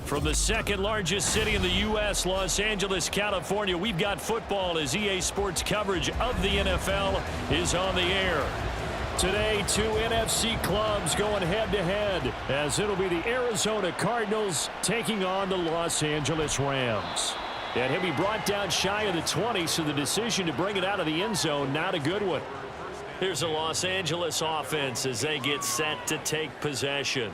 From the second largest city in the U.S., Los Angeles, California, we've got football as EA Sports coverage of the NFL is on the air. Today, two NFC clubs going head-to-head as it'll be the Arizona Cardinals taking on the Los Angeles Rams. And he'll be brought down shy of the 20, so the decision to bring it out of the end zone, not a good one. Here's the Los Angeles offense as they get set to take possession.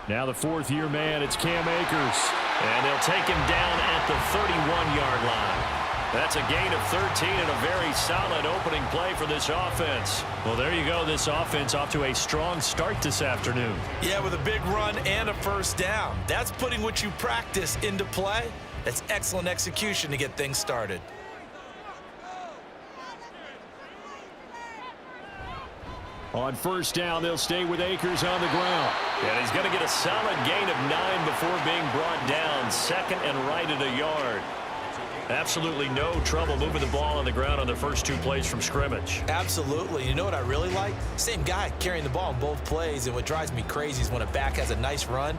Now the fourth-year man, it's Cam Akers. And they'll take him down at the 31-yard line. That's a gain of 13 and a very solid opening play for this offense. Well, there you go. This offense off to a strong start this afternoon. Yeah, with a big run and a first down. That's putting what you practice into play. That's excellent execution to get things started. On first down, they'll stay with Akers on the ground. And he's going to get a solid gain of 9 before being brought down. Second and right at a yard. Absolutely no trouble moving the ball on the ground on the first two plays from scrimmage. Absolutely. You know what I really like? Same guy carrying the ball in both plays, and what drives me crazy is when a back has a nice run,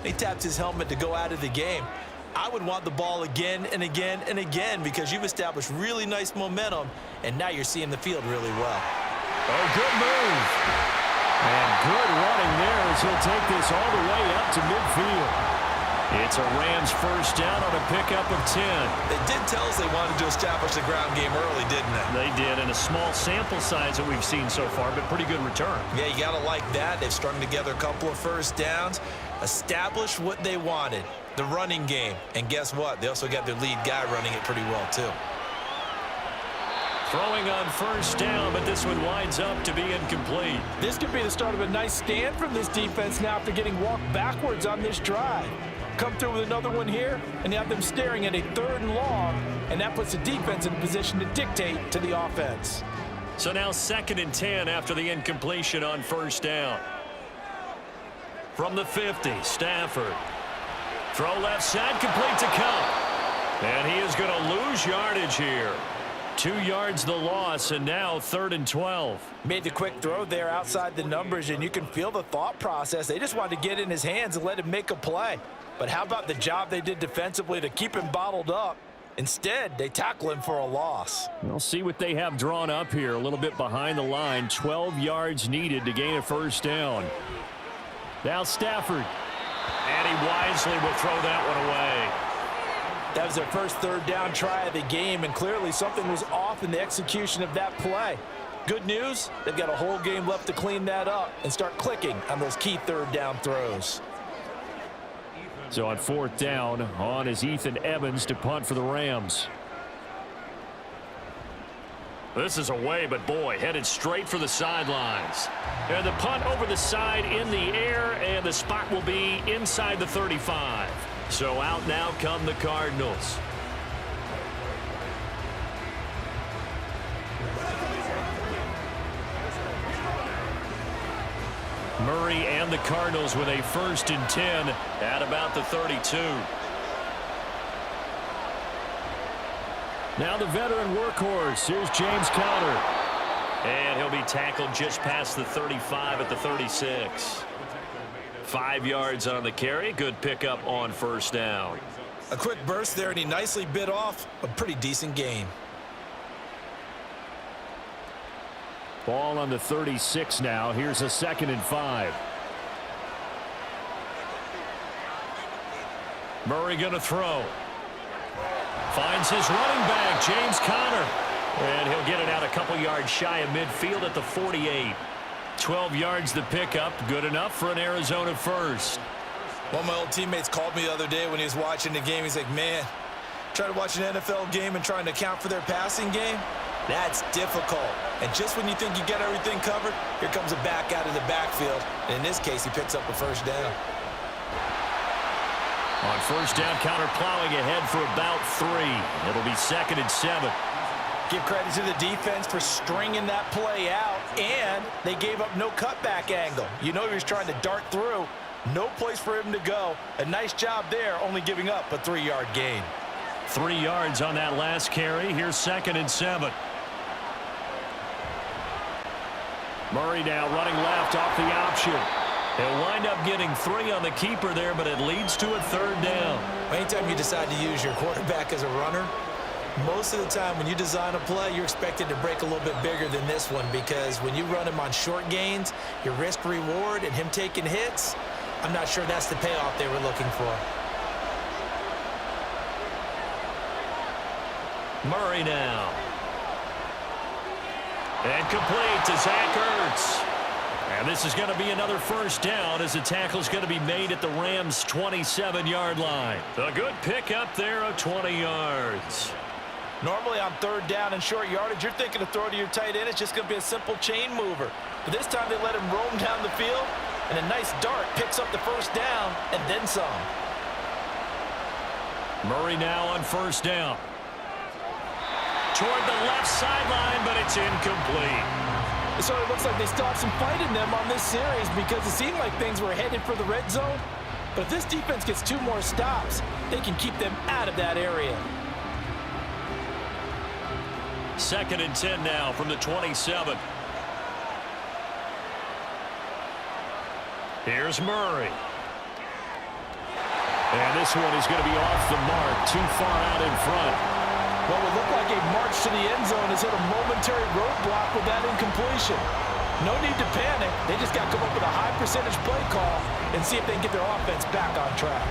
he taps his helmet to go out of the game. I would want the ball again and again and again because you've established really nice momentum, and now you're seeing the field really well. Oh, good move. And good running there as he'll take this all the way up to midfield. It's a Rams first down on a pickup of 10. They did tell us they wanted to establish the ground game early, didn't they? They did, and a small sample size that we've seen so far, but pretty good return. Yeah, you got to like that. They've strung together a couple of first downs, established what they wanted, the running game. And guess what? They also got their lead guy running it pretty well, too. Throwing on first down, but this one winds up to be incomplete. This could be the start of a nice stand from this defense now after getting walked backwards on this drive. Come through with another one here, and you have them staring at a 3rd and long, and that puts the defense in a position to dictate to the offense. So now 2nd and 10 after the incompletion on first down. From the 50, Stafford. Throw left side, complete to Cup. And he is going to lose yardage here. 2 yards the loss, and now 3rd and 12. Made the quick throw there outside the numbers, and you can feel the thought process. They just wanted to get in his hands and let him make a play. But how about the job they did defensively to keep him bottled up? Instead, they tackle him for a loss. We'll see what they have drawn up here. A little bit behind the line. 12 yards needed to gain a first down. Now Stafford. And he wisely will throw that one away. That was their first 3rd down try of the game, and clearly something was off in the execution of that play. Good news, they've got a whole game left to clean that up and start clicking on those key 3rd down throws. So on 4th down, on is Ethan Evans to punt for the Rams. This is away, but boy, headed straight for the sidelines. And the punt over the side in the air, and the spot will be inside the 35. So out now come the Cardinals. Murray and the Cardinals with a 1st and 10 at about the 32. Now the veteran workhorse. Here's James Conner. And he'll be tackled just past the 35 at the 36. 5 yards on the carry. Good pickup on first down. A quick burst there, and he nicely bit off a pretty decent gain. Ball on the 36 now. Here's a 2nd and 5. Murray going to throw. Finds his running back, James Conner. And he'll get it out a couple yards shy of midfield at the 48. 12 yards the pickup. Good enough for an Arizona first. One of my old teammates called me the other day when he was watching the game. He's like, man, trying to watch an NFL game and trying to account for their passing game? That's difficult. And just when you think you get everything covered, here comes a back out of the backfield. And in this case, he picks up a first down. On first down, Conner plowing ahead for about 3. It'll be 2nd and 7. Give credit to the defense for stringing that play out, and they gave up no cutback angle. You know he was trying to dart through, No place for him to go. A nice job there, only giving up a 3-yard gain. 3 yards on that last carry. Here's 2nd and 7. Murray now running left off the option. He'll wind up getting 3 on the keeper there, but it leads to a 3rd down. Anytime you decide to use your quarterback as a runner, most of the time when you design a play, you're expected to break a little bit bigger than this one, because when you run him on short gains, your risk-reward and him taking hits, I'm not sure that's the payoff they were looking for. Murray now. And complete to Zach Ertz. And this is going to be another 1st down as the tackle is going to be made at the Rams' 27-yard line. A good pickup there of 20 yards. Normally on 3rd down and short yardage, you're thinking to throw to your tight end. It's just going to be a simple chain mover. But this time they let him roam down the field, and a nice dart picks up the 1st down and then some. Murray now on 1st down. Toward the left sideline, but it's incomplete. It sort of looks like they still have some fight in them on this series, because it seemed like things were headed for the red zone. But if this defense gets 2 more stops, they can keep them out of that area. 2nd and 10 now from the 27. Here's Murray. And this one is going to be off the mark, too far out in front. What would look like a march to the end zone has hit a momentary roadblock with that incompletion. No need to panic. They just got to come up with a high percentage play call and see if they can get their offense back on track.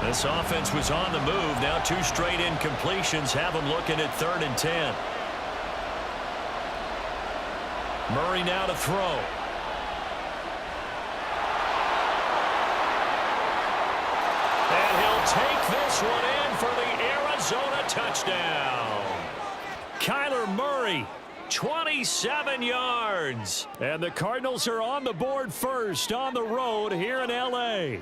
This offense was on the move. Now 2 straight incompletions have them looking at 3rd and 10. Murray now to throw. And he'll take this one in for the Arizona touchdown. Kyler Murray, 27 yards. And the Cardinals are on the board first on the road here in L.A.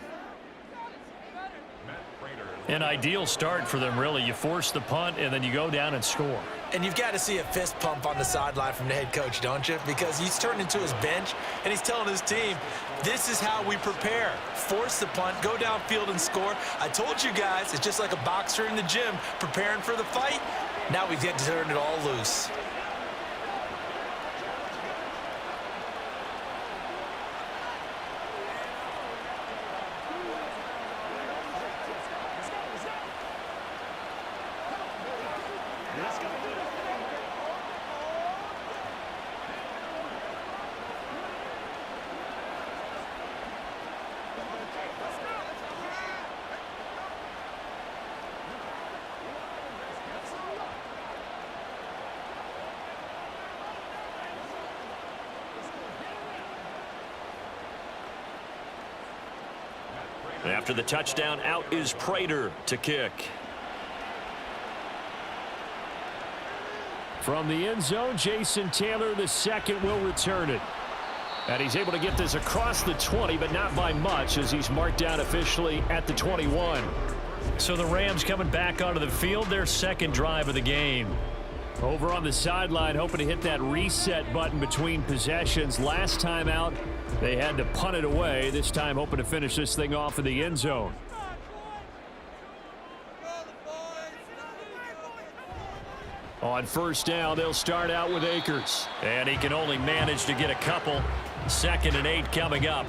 An ideal start for them, really. You force the punt, and then you go down and score. And you've got to see a fist pump on the sideline from the head coach, don't you? Because he's turned into his bench, and he's telling his team, this is how we prepare. Force the punt, go downfield and score. I told you guys, it's just like a boxer in the gym preparing for the fight. Now we get to turn it all loose. After the touchdown, out is Prater to kick. From the end zone, Jason Taylor, the second, will return it. And he's able to get this across the 20, but not by much, as he's marked down officially at the 21. So the Rams coming back onto the field, their 2nd drive of the game. Over on the sideline, hoping to hit that reset button between possessions. Last time out, they had to punt it away. This time, hoping to finish this thing off in the end zone. On 1st down, they'll start out with Akers. And he can only manage to get a couple. 2nd and 8 coming up.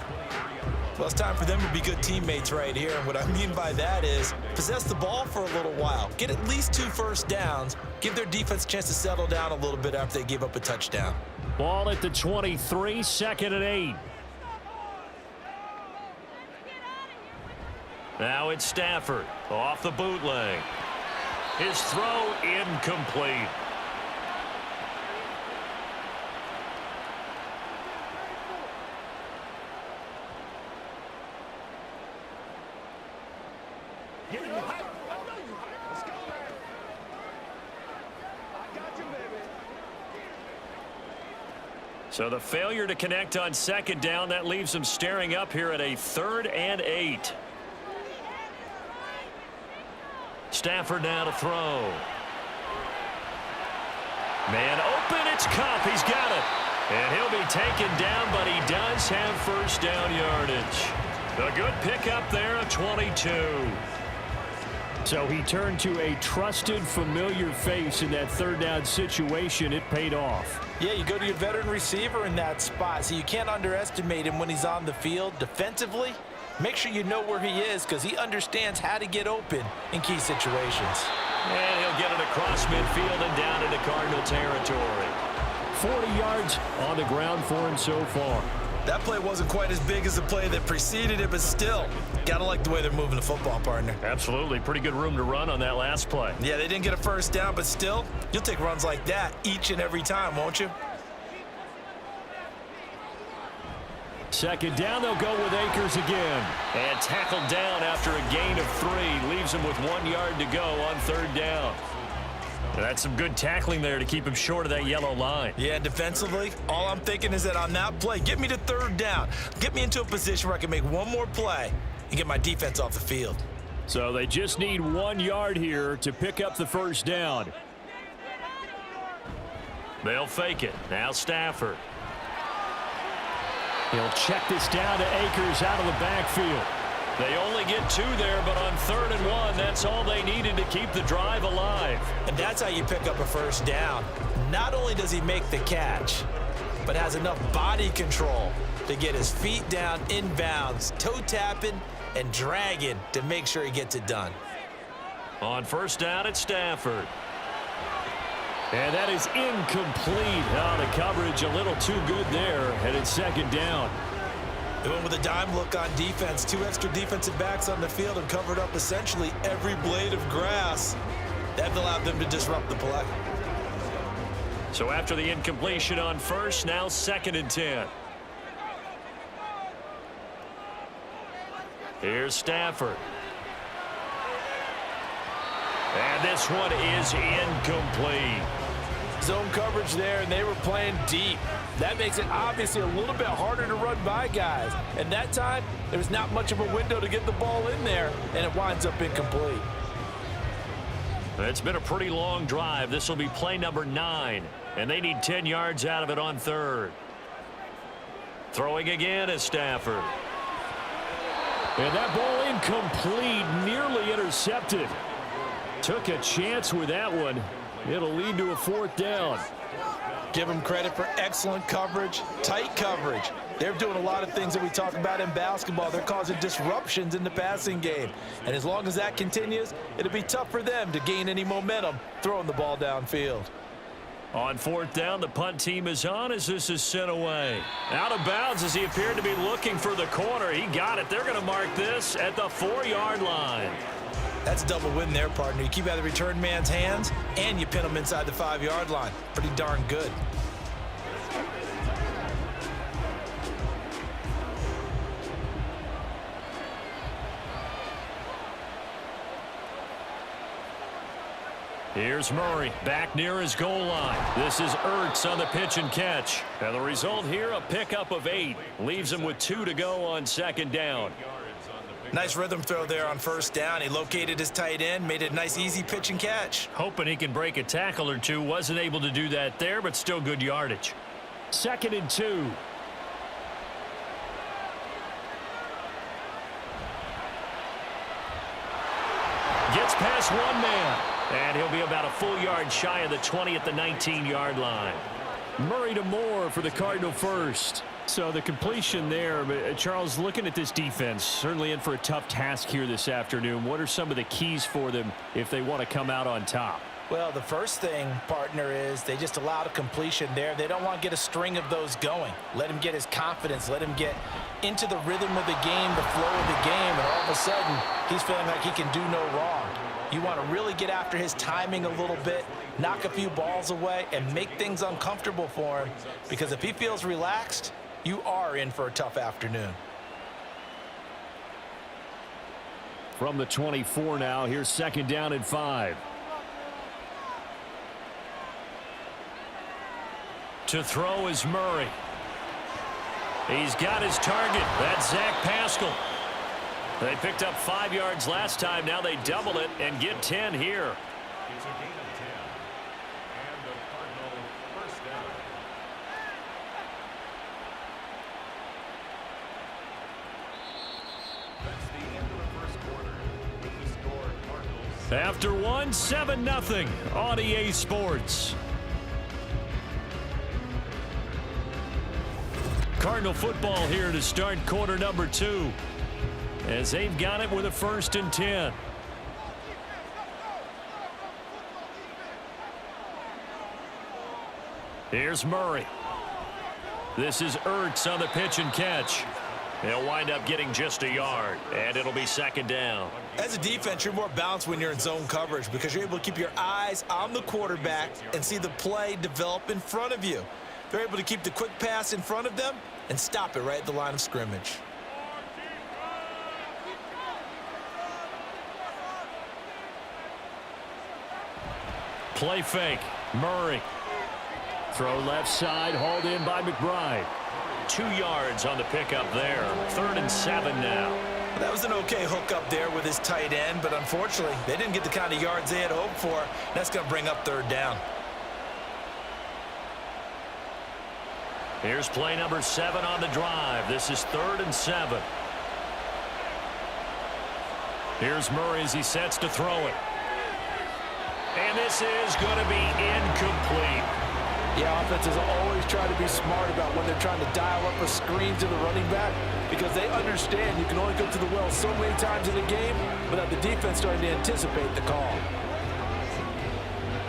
Well, it's time for them to be good teammates right here. And what I mean by that is possess the ball for a little while. Get at least 2 first downs. Give their defense a chance to settle down a little bit after they give up a touchdown. Ball at the 23, 2nd and 8. Now it's Stafford off the bootleg. His throw incomplete. So the failure to connect on 2nd down, that leaves them staring up here at a 3rd and 8. Stafford now to throw. Man open, it's Cup. He's got it. And he'll be taken down, but he does have 1st down yardage. A good pickup there, a 22. So he turned to a trusted, familiar face in that third down situation. It paid off. Yeah, you go to your veteran receiver in that spot, so you can't underestimate him when he's on the field. Defensively, make sure you know where he is because he understands how to get open in key situations. And he'll get it across midfield and down into Cardinal territory. 40 yards on the ground for him so far. That play wasn't quite as big as the play that preceded it, but still, gotta like the way they're moving the football, partner. Absolutely. Pretty good room to run on that last play. Yeah, they didn't get a first down, but still, you'll take runs like that each and every time, won't you? Second down, they'll go with Akers again. And tackled down after a gain of 3. Leaves him with 1 yard to go on third down. That's some good tackling there to keep him short of that yellow line. Yeah, defensively, all I'm thinking is that on that play, get me to third down. Get me into a position where I can make one more play and get my defense off the field. So they just need 1 yard here to pick up the first down. They'll fake it. Now Stafford. He'll check this down to Akers out of the backfield. They only get 2 there, but on 3rd and 1, that's all they needed to keep the drive alive. And that's how you pick up a first down. Not only does he make the catch, but has enough body control to get his feet down inbounds, toe tapping and dragging to make sure he gets it done. On first down, it's Stafford. And that is incomplete. Oh, the coverage a little too good there, and it's second down. They went with a dime look on defense. 2 extra defensive backs on the field and covered up essentially every blade of grass. That allowed them to disrupt the play. So after the incompletion on first, now 2nd and 10. Here's Stafford. And this one is incomplete. Zone coverage there, and they were playing deep. That makes it obviously a little bit harder to run by guys. And that time, there was not much of a window to get the ball in there, and it winds up incomplete. It's been a pretty long drive. This will be play number 9, and they need 10 yards out of it on 3rd. Throwing again is Stafford. And that ball incomplete, nearly intercepted. Took a chance with that one. It'll lead to a 4th down. Give them credit for excellent coverage, tight coverage. They're doing a lot of things that we talk about in basketball. They're causing disruptions in the passing game. And as long as that continues, it'll be tough for them to gain any momentum throwing the ball downfield. On 4th down, the punt team is on as this is sent away. Out of bounds as he appeared to be looking for the corner. He got it. They're going to mark this at the 4-yard line. That's a double win there, partner. You keep out of the return man's hands, and you pin him inside the 5-yard line. Pretty darn good. Here's Murray back near his goal line. This is Ertz on the pitch and catch. And the result here, a pickup of 8. Leaves him with 2 to go on 2nd down. Nice rhythm throw there on first down. He located his tight end, made it a nice easy pitch and catch. Hoping he can break a tackle or two. Wasn't able to do that there, but still good yardage. 2nd and 2. Gets past one man. And he'll be about a full yard shy of the 20 at the 19-yard line. Murray to Moore for the Cardinal first. So the completion there, but Charles, looking at this defense, certainly in for a tough task here this afternoon. What are some of the keys for them if they want to come out on top? Well, the first thing, partner, is they just allowed a completion there. They don't want to get a string of those going. Let him get his confidence. Let him get into the rhythm of the game, the flow of the game, and all of a sudden, he's feeling like he can do no wrong. You want to really get after his timing a little bit, knock a few balls away, and make things uncomfortable for him, because if he feels relaxed, you are in for a tough afternoon. From the 24 now, here's 2nd down and 5. To throw is Murray. He's got his target. That's Zach Pascal. They picked up 5 yards last time. Now they double it and get 10 here. It's a gain of 10. And the Cardinal first down. After one, 7-0 on EA Sports. Cardinal football here to start quarter number 2. As they've got it with a 1st and 10. Here's Murray. This is Ertz on the pitch and catch. They'll wind up getting just a yard, and it'll be 2nd down. As a defense, you're more balanced when you're in zone coverage because you're able to keep your eyes on the quarterback and see the play develop in front of you. They're able to keep the quick pass in front of them and stop it right at the line of scrimmage. Play fake. Murray. Throw left side, hauled in by McBride. 2 yards on the pickup there. 3rd and 7 now. That was an okay hook up there with his tight end, but unfortunately, they didn't get the kind of yards they had hoped for. That's going to bring up 3rd down. Here's play number 7 on the drive. This is 3rd and 7. Here's Murray as he sets to throw it. And this is going to be incomplete. Yeah, offenses always try to be smart about when they're trying to dial up a screen to the running back because they understand you can only go to the well so many times in a game without the defense starting to anticipate the call.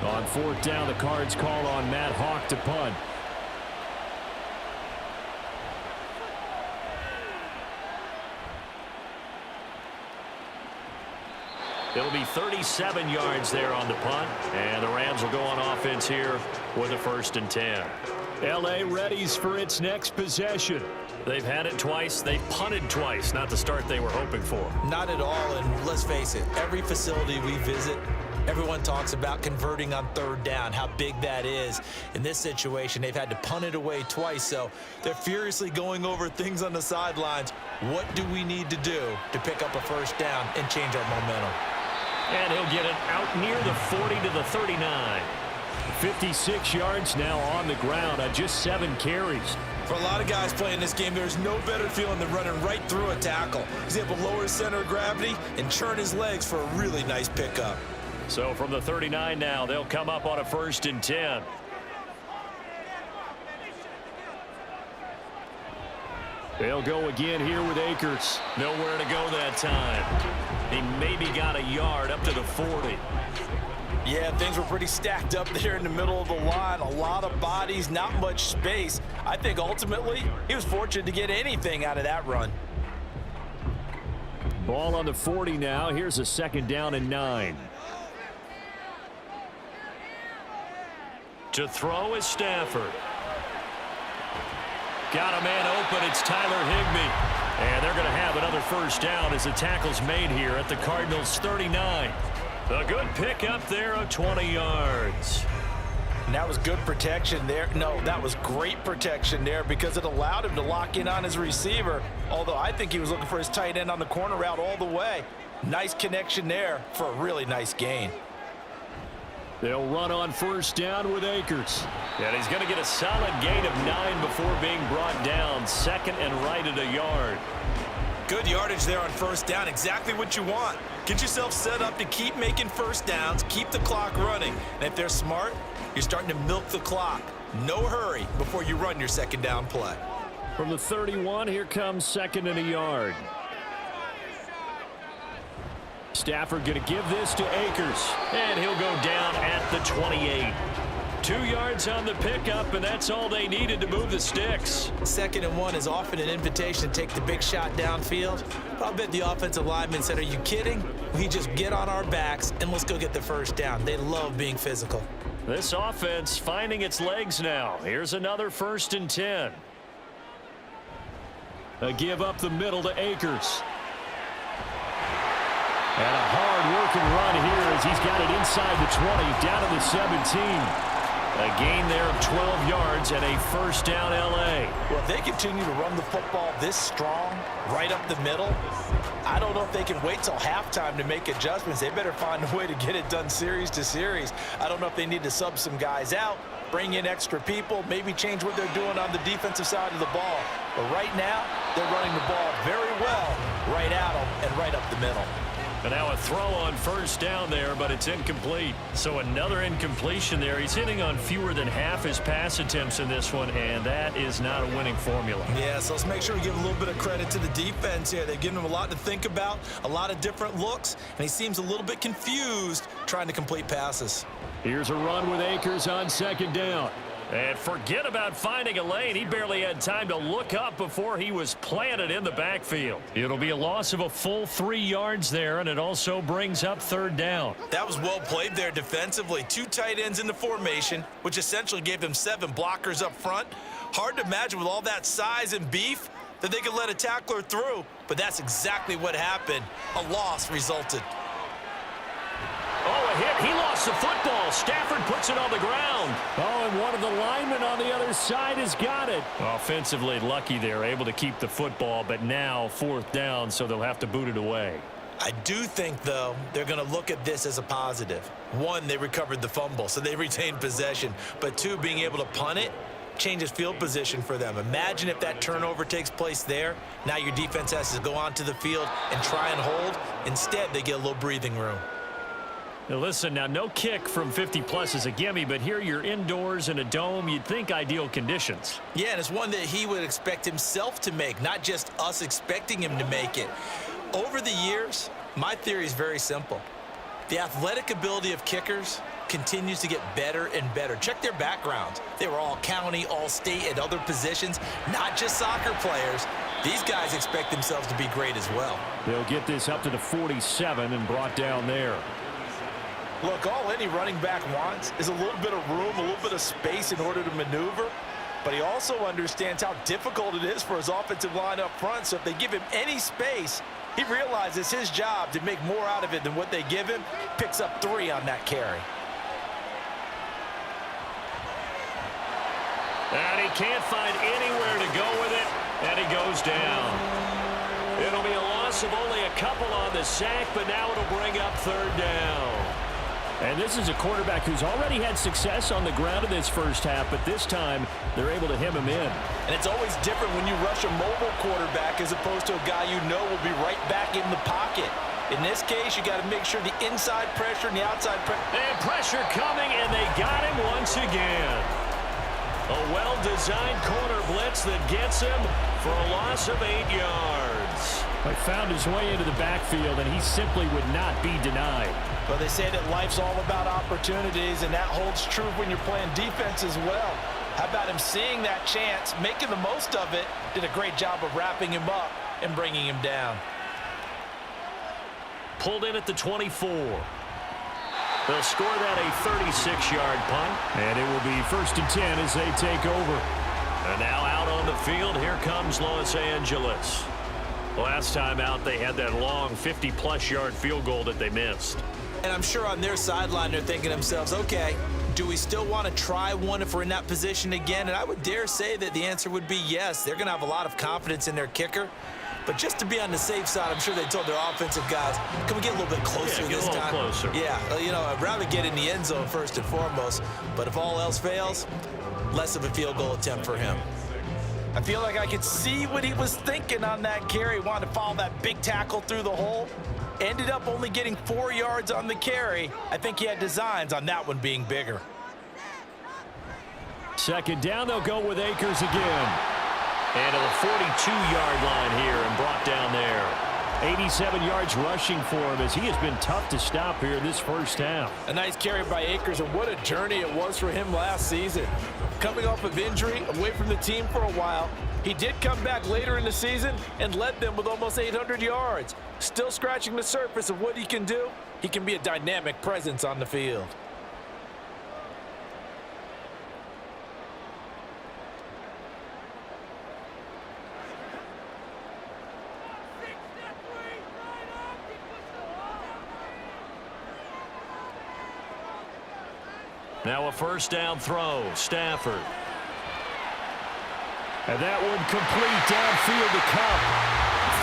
On 4th down, the Cards call on Matt Hawk to punt. It'll be 37 yards there on the punt, and the Rams will go on offense here with a 1st and 10. L.A. readies for its next possession. They've had it twice. They've punted twice. Not the start they were hoping for. Not at all, and let's face it, every facility we visit, everyone talks about converting on 3rd down, how big that is. In this situation, they've had to punt it away twice, so they're furiously going over things on the sidelines. What do we need to do to pick up a 1st down and change our momentum? And he'll get it out near the 40 to the 39. 56 yards now on the ground on just 7 carries. For a lot of guys playing this game, there's no better feeling than running right through a tackle. He's able to lower his center of gravity and churn his legs for a really nice pickup. So from the 39 now, they'll come up on a 1st and 10. They'll go again here with Akers. Nowhere to go that time. He maybe got a yard up to the 40. Yeah, things were pretty stacked up there in the middle of the line. A lot of bodies, not much space. I think ultimately he was fortunate to get anything out of that run. Ball on the 40 now. Here's a 2nd down and 9. To throw is Stafford. Got a man open. It's Tyler Higbee. And they're going to have another 1st down as the tackle's made here at the Cardinals' 39. A good pickup there of 20 yards. And that was good protection there. No, that was great protection there because it allowed him to lock in on his receiver, although I think he was looking for his tight end on the corner route all the way. Nice connection there for a really nice gain. They'll run on 1st down with Akers. And he's going to get a solid gain of 9 before being brought down. 2nd and right at a yard. Good yardage there on 1st down. Exactly what you want. Get yourself set up to keep making 1st downs, keep the clock running. And if they're smart, you're starting to milk the clock. No hurry before you run your 2nd down play. From the 31, here comes 2nd and a yard. Stafford going to give this to Akers. And he'll go down at the 28. 2 yards on the pickup, and that's all they needed to move the sticks. 2nd and 1 is often an invitation to take the big shot downfield. I'll bet the offensive lineman said, are you kidding? We just get on our backs and let's go get the 1st down. They love being physical. This offense finding its legs now. Here's another 1st and 10. A give up the middle to Akers. And a hard-working run here as he's got it inside the 20, down to the 17. A gain there of 12 yards and a 1st down L.A. Well, if they continue to run the football this strong, right up the middle, I don't know if they can wait till halftime to make adjustments. They better find a way to get it done series to series. I don't know if they need to sub some guys out, bring in extra people, maybe change what they're doing on the defensive side of the ball. But right now, they're running the ball very well right at them and right up the middle. And now a throw on first down there, but it's incomplete. So another incompletion there. He's hitting on fewer than half his pass attempts in this one, and that is not a winning formula. Yeah, so let's make sure we give a little bit of credit to the defense here. They've given him a lot to think about, a lot of different looks, and he seems a little bit confused trying to complete passes. Here's a run with Akers on second down. And forget about finding a lane. He barely had time to look up before he was planted in the backfield. It'll be a loss of a full 3 yards there, and it also brings up third down. That was well played there defensively. 2 tight ends in the formation, which essentially gave them 7 blockers up front. Hard to imagine with all that size and beef that they could let a tackler through, but that's exactly what happened. A loss resulted. Oh, a hit. He lost the football. Stafford puts it on the ground. Oh, and one of the linemen on the other side has got it. Offensively lucky there, able to keep the football, but now fourth down, so they'll have to boot it away. I do think, though, they're going to look at this as a positive. 1, they recovered the fumble, so they retained possession. But 2, being able to punt it changes field position for them. Imagine if that turnover takes place there. Now your defense has to go onto the field and try and hold. Instead, they get a little breathing room. Now listen, now no kick from 50-plus is a gimme, but here you're indoors in a dome. You'd think ideal conditions. Yeah, and it's one that he would expect himself to make, not just us expecting him to make it. Over the years, my theory is very simple. The athletic ability of kickers continues to get better and better. Check their backgrounds. They were all county, all state, at other positions, not just soccer players. These guys expect themselves to be great as well. They'll get this up to the 47 and brought down there. Look, all any running back wants is a little bit of room, a little bit of space in order to maneuver. But he also understands how difficult it is for his offensive line up front. So if they give him any space, he realizes his job to make more out of it than what they give him. Picks up 3 on that carry. And he can't find anywhere to go with it, and he goes down. It'll be a loss of only a couple on the sack, but now it'll bring up third down. And this is a quarterback who's already had success on the ground in this first half, but this time they're able to hem him in. And it's always different when you rush a mobile quarterback as opposed to a guy you know will be right back in the pocket. In this case, you got to make sure the inside pressure and the outside pressure. And pressure coming, and they got him once again. A well-designed corner blitz that gets him for a loss of 8 yards. He found his way into the backfield, and he simply would not be denied. Well, they say that life's all about opportunities, and that holds true when you're playing defense as well. How about him seeing that chance, making the most of it, did a great job of wrapping him up and bringing him down. Pulled in at the 24. They'll score that a 36-yard punt. And it will be 1st and 10 as they take over. And now out on the field, here comes Los Angeles. Last time out, they had that long 50-plus yard field goal that they missed. And I'm sure on their sideline they're thinking to themselves, okay, do we still want to try one if we're in that position again? And I would dare say that the answer would be yes. They're going to have a lot of confidence in their kicker. But just to be on the safe side, I'm sure they told their offensive guys, can we get a little bit closer this time? Closer. Yeah, you know, I'd rather get in the end zone first and foremost. But if all else fails, less of a field goal attempt for him. I feel like I could see what he was thinking on that carry. Wanted to follow that big tackle through the hole. Ended up only getting 4 yards on the carry. I think he had designs on that one being bigger. Second down, they'll go with Akers again. And to the 42-yard line here and brought down there. 87 yards rushing for him as he has been tough to stop here in this first half. A nice carry by Akers, and what a journey it was for him last season. Coming off of injury, away from the team for a while, he did come back later in the season and led them with almost 800 yards. Still scratching the surface of what he can do. He can be a dynamic presence on the field. Now a first down throw, Stafford. And that one complete downfield to Cup.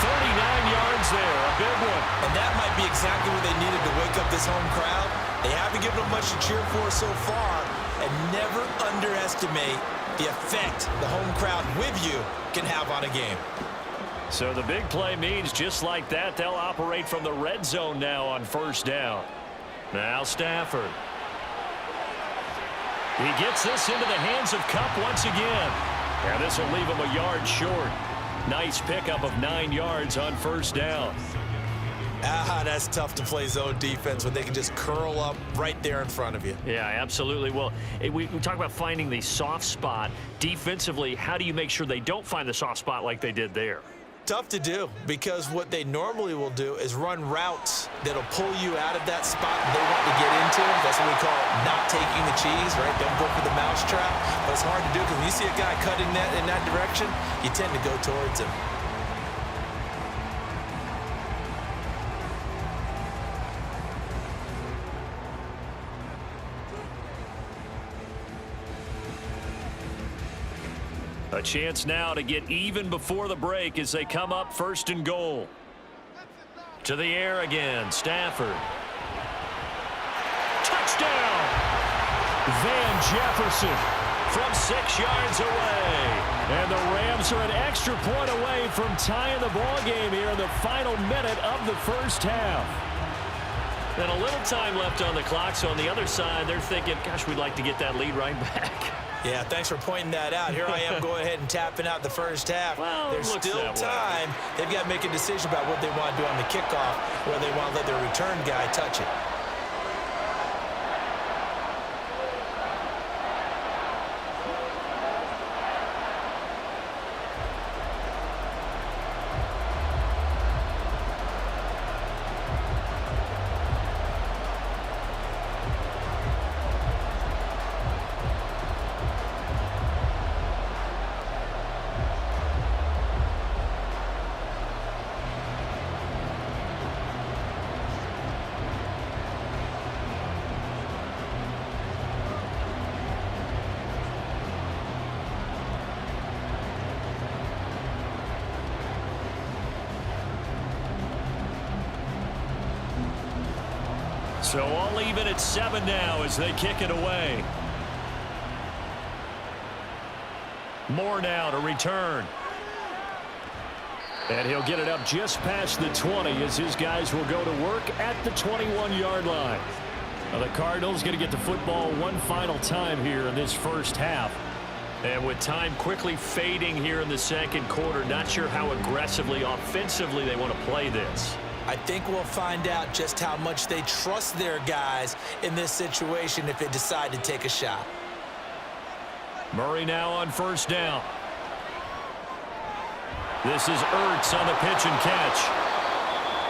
39 yards there, a big one. And that might be exactly what they needed to wake up this home crowd. They haven't given them much to cheer for so far, and never underestimate the effect the home crowd with you can have on a game. So the big play means just like that, they'll operate from the red zone now on first down. Now Stafford. He gets this into the hands of Kupp once again. And this will leave him a yard short. Nice pickup of 9 yards on first down. That's tough to play zone defense when they can just curl up right there in front of you. Yeah, absolutely. Well, we talk about finding the soft spot. Defensively, how do you make sure they don't find the soft spot like they did there? Tough to do, because what they normally will do is run routes that'll pull you out of that spot they want to get into. That's what we call not taking the cheese, right? Don't go for the mousetrap. But it's hard to do because when you see a guy cutting that in that direction, you tend to go towards him. A chance now to get even before the break as they come up first and goal. To the air again, Stafford. Touchdown! Van Jefferson from 6 yards away. And the Rams are an extra point away from tying the ball game here in the final minute of the first half. And a little time left on the clock, so on the other side, they're thinking, gosh, we'd like to get that lead right back. Yeah, thanks for pointing that out. Here I am going ahead and tapping out the first half. Well, there's still time. They've got to make a decision about what they want to do on the kickoff, where they want to let their return guy touch it. So all even at 7 now as they kick it away. Moore now to return. And he'll get it up just past the 20 as his guys will go to work at the 21-yard line. Now the Cardinals going to get the football one final time here in this first half. And with time quickly fading here in the second quarter, not sure how aggressively, offensively they want to play this. I think we'll find out just how much they trust their guys in this situation if they decide to take a shot. Murray now on first down. This is Ertz on the pitch and catch.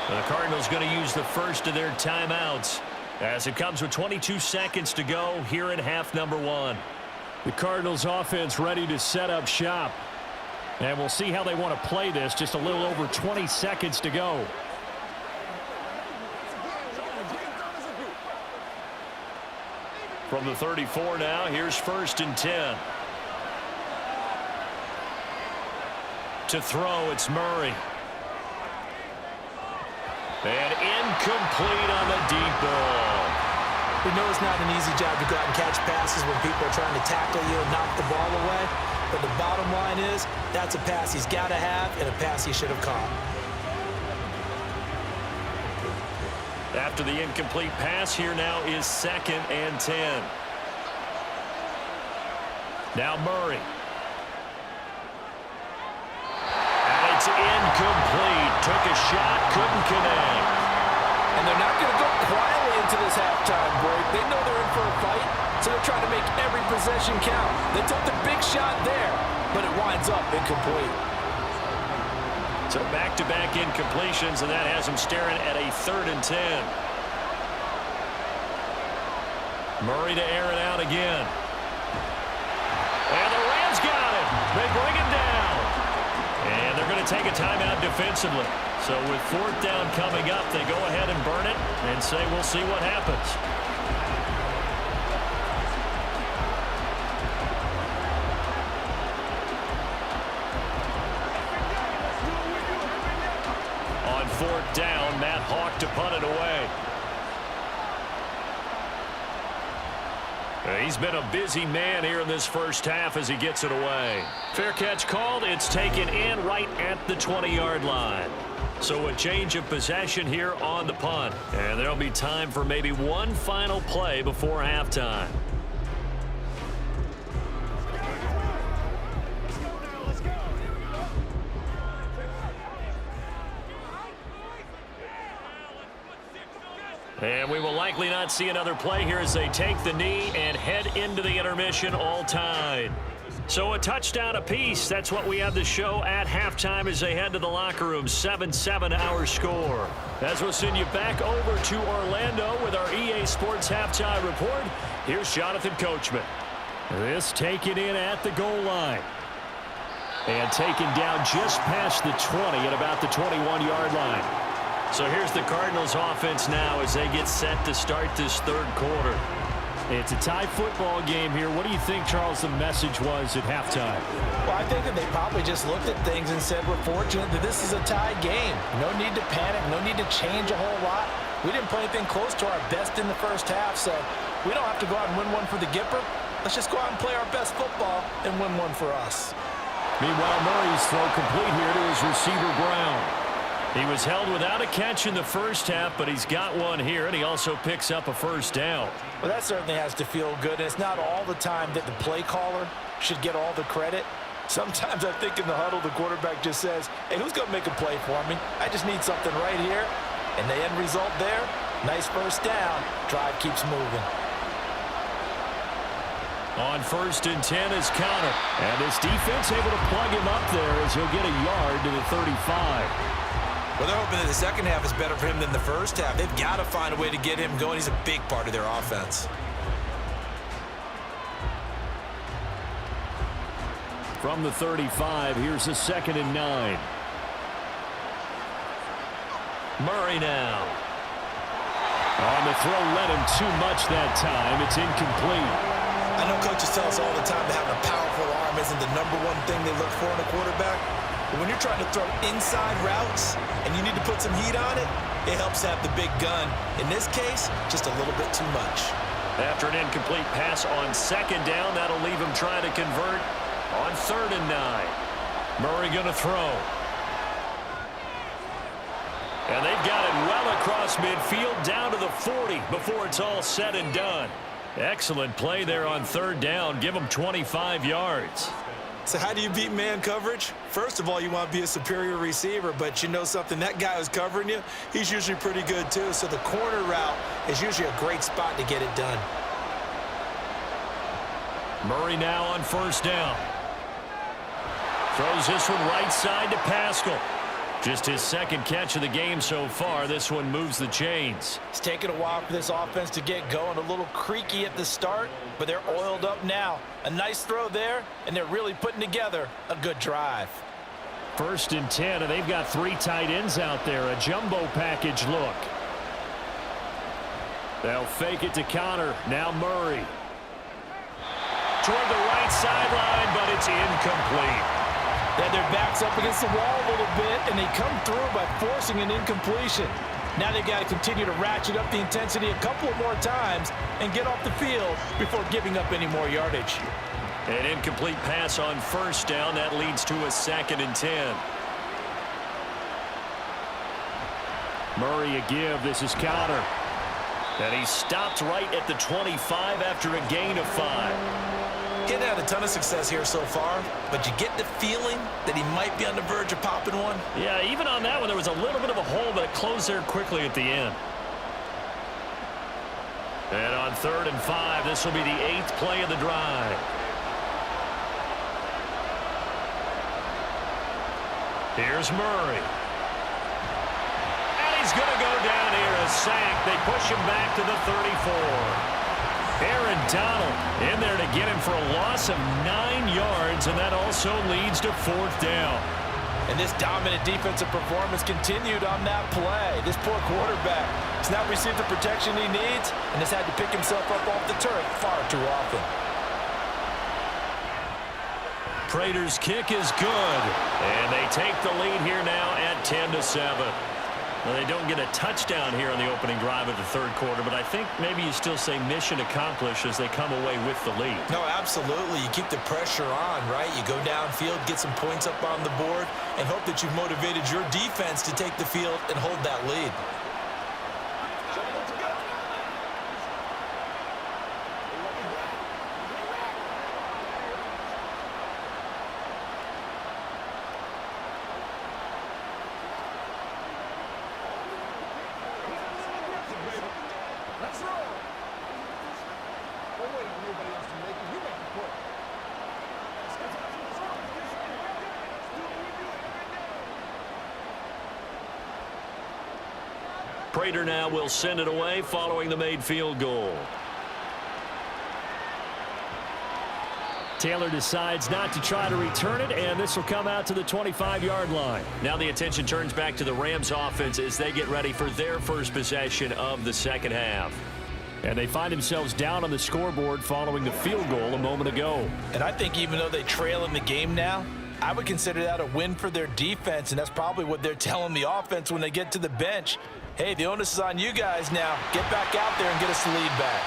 The Cardinals going to use the first of their timeouts as it comes with 22 seconds to go here in half number 1. The Cardinals offense ready to set up shop. And we'll see how they want to play this. Just a little over 20 seconds to go. From the 34 now, here's first and 10. To throw, it's Murray. And incomplete on the deep ball. We know it's not an easy job to go out and catch passes when people are trying to tackle you and knock the ball away. But the bottom line is, that's a pass he's got to have and a pass he should have caught. After the incomplete pass, here now is second and 10. Now Murray. And it's incomplete. Took a shot, couldn't connect. And they're not going to go quietly into this halftime break. They know they're in for a fight, so they're trying to make every possession count. They took the big shot there, but it winds up incomplete. So back-to-back incompletions, and that has him staring at a 3rd and 10. Murray to air it out again. And the Rams got him. They bring him down. And they're going to take a timeout defensively. So with 4th down coming up, they go ahead and burn it and say we'll see what happens. On 4th down, Matt Hawk to punt it away. He's been a busy man here in this first half as he gets it away. Fair catch called. It's taken in right at the 20-yard line. So a change of possession here on the punt. And there'll be time for maybe one final play before halftime. And we will likely not see another play here as they take the knee and head into the intermission all tied. So a touchdown apiece. That's what we have the show at halftime as they head to the locker room. 7-7 our score. As we'll send you back over to Orlando with our EA Sports halftime report. Here's Jonathan Coachman. This taken in at the goal line. And taken down just past the 20 at about the 21-yard line. So here's the Cardinals offense now as they get set to start this third quarter. It's a tie football game here. What do you think, Charles, the message was at halftime? Well, I think that they probably just looked at things and said, we're fortunate that this is a tie game. No need to panic, no need to change a whole lot. We didn't play anything close to our best in the first half, so we don't have to go out and win one for the Gipper. Let's just go out and play our best football and win one for us. Meanwhile, Murray's throw complete here to his receiver, Brown. He was held without a catch in the first half, but he's got one here, and he also picks up a first down. Well, that certainly has to feel good, and it's not all the time that the play caller should get all the credit. Sometimes I think in the huddle, the quarterback just says, hey, who's going to make a play for me? I just need something right here. And the end result there, nice first down. Drive keeps moving. On 1st and 10 is Connor. And this defense able to plug him up there as he'll get a yard to the 35. Well, they're hoping that the second half is better for him than the first half. They've got to find a way to get him going. He's a big part of their offense. From the 35, here's a 2nd and 9. Murray now. On the throw, led him too much that time. It's incomplete. I know coaches tell us all the time that having a powerful arm isn't the #1 thing they look for in a quarterback. But when you're trying to throw inside routes and you need to put some heat on it, it helps have the big gun. In this case, just a little bit too much. After an incomplete pass on 2nd down, that'll leave him trying to convert on 3rd and 9. Murray going to throw. And they've got it well across midfield down to the 40 before it's all said and done. Excellent play there on 3rd down. Give him 25 yards. So how do you beat man coverage? First of all, you want to be a superior receiver, but you know something, that guy who's covering you, he's usually pretty good too. So the corner route is usually a great spot to get it done. Murray now on 1st down. Throws this one right side to Pascal. Just his 2nd catch of the game so far. This one moves the chains. It's taken a while for this offense to get going. A little creaky at the start, but they're oiled up now. A nice throw there, and they're really putting together a good drive. 1st and 10, and they've got 3 tight ends out there. A jumbo package look. They'll fake it to Connor. Now Murray. Toward the right sideline, but it's incomplete. They had their backs up against the wall a little bit, and they come through by forcing an incompletion. Now they've got to continue to ratchet up the intensity a couple of more times and get off the field before giving up any more yardage. An incomplete pass on 1st down. That leads to a 2nd and 10. Murray a give. This is Connor. And he stopped right at the 25 after a gain of 5. He hasn't had a ton of success here so far, but you get the feeling that he might be on the verge of popping one. Yeah, even on that one, there was a little bit of a hole, but it closed there quickly at the end. And on 3rd and 5, this will be the 8th play of the drive. Here's Murray. And he's going to go down here, a sack. They push him back to the 34. Aaron Donald in there to get him for a loss of 9 yards, and that also leads to 4th down. And this dominant defensive performance continued on that play. This poor quarterback has not received the protection he needs and has had to pick himself up off the turf far too often. Prater's kick is good, and they take the lead here now at 10-7. Well, they don't get a touchdown here on the opening drive of the third quarter, but I think maybe you still say mission accomplished as they come away with the lead. No, absolutely. You keep the pressure on, right? You go downfield, get some points up on the board, and hope that you've motivated your defense to take the field and hold that lead. Prater now will send it away following the made field goal. Taylor decides not to try to return it, and this will come out to the 25-yard line. Now the attention turns back to the Rams offense as they get ready for their first possession of the second half. And they find themselves down on the scoreboard following the field goal a moment ago. And I think even though they trail in the game now, I would consider that a win for their defense, and that's probably what they're telling the offense when they get to the bench. Hey, the onus is on you guys now. Get back out there and get us the lead back.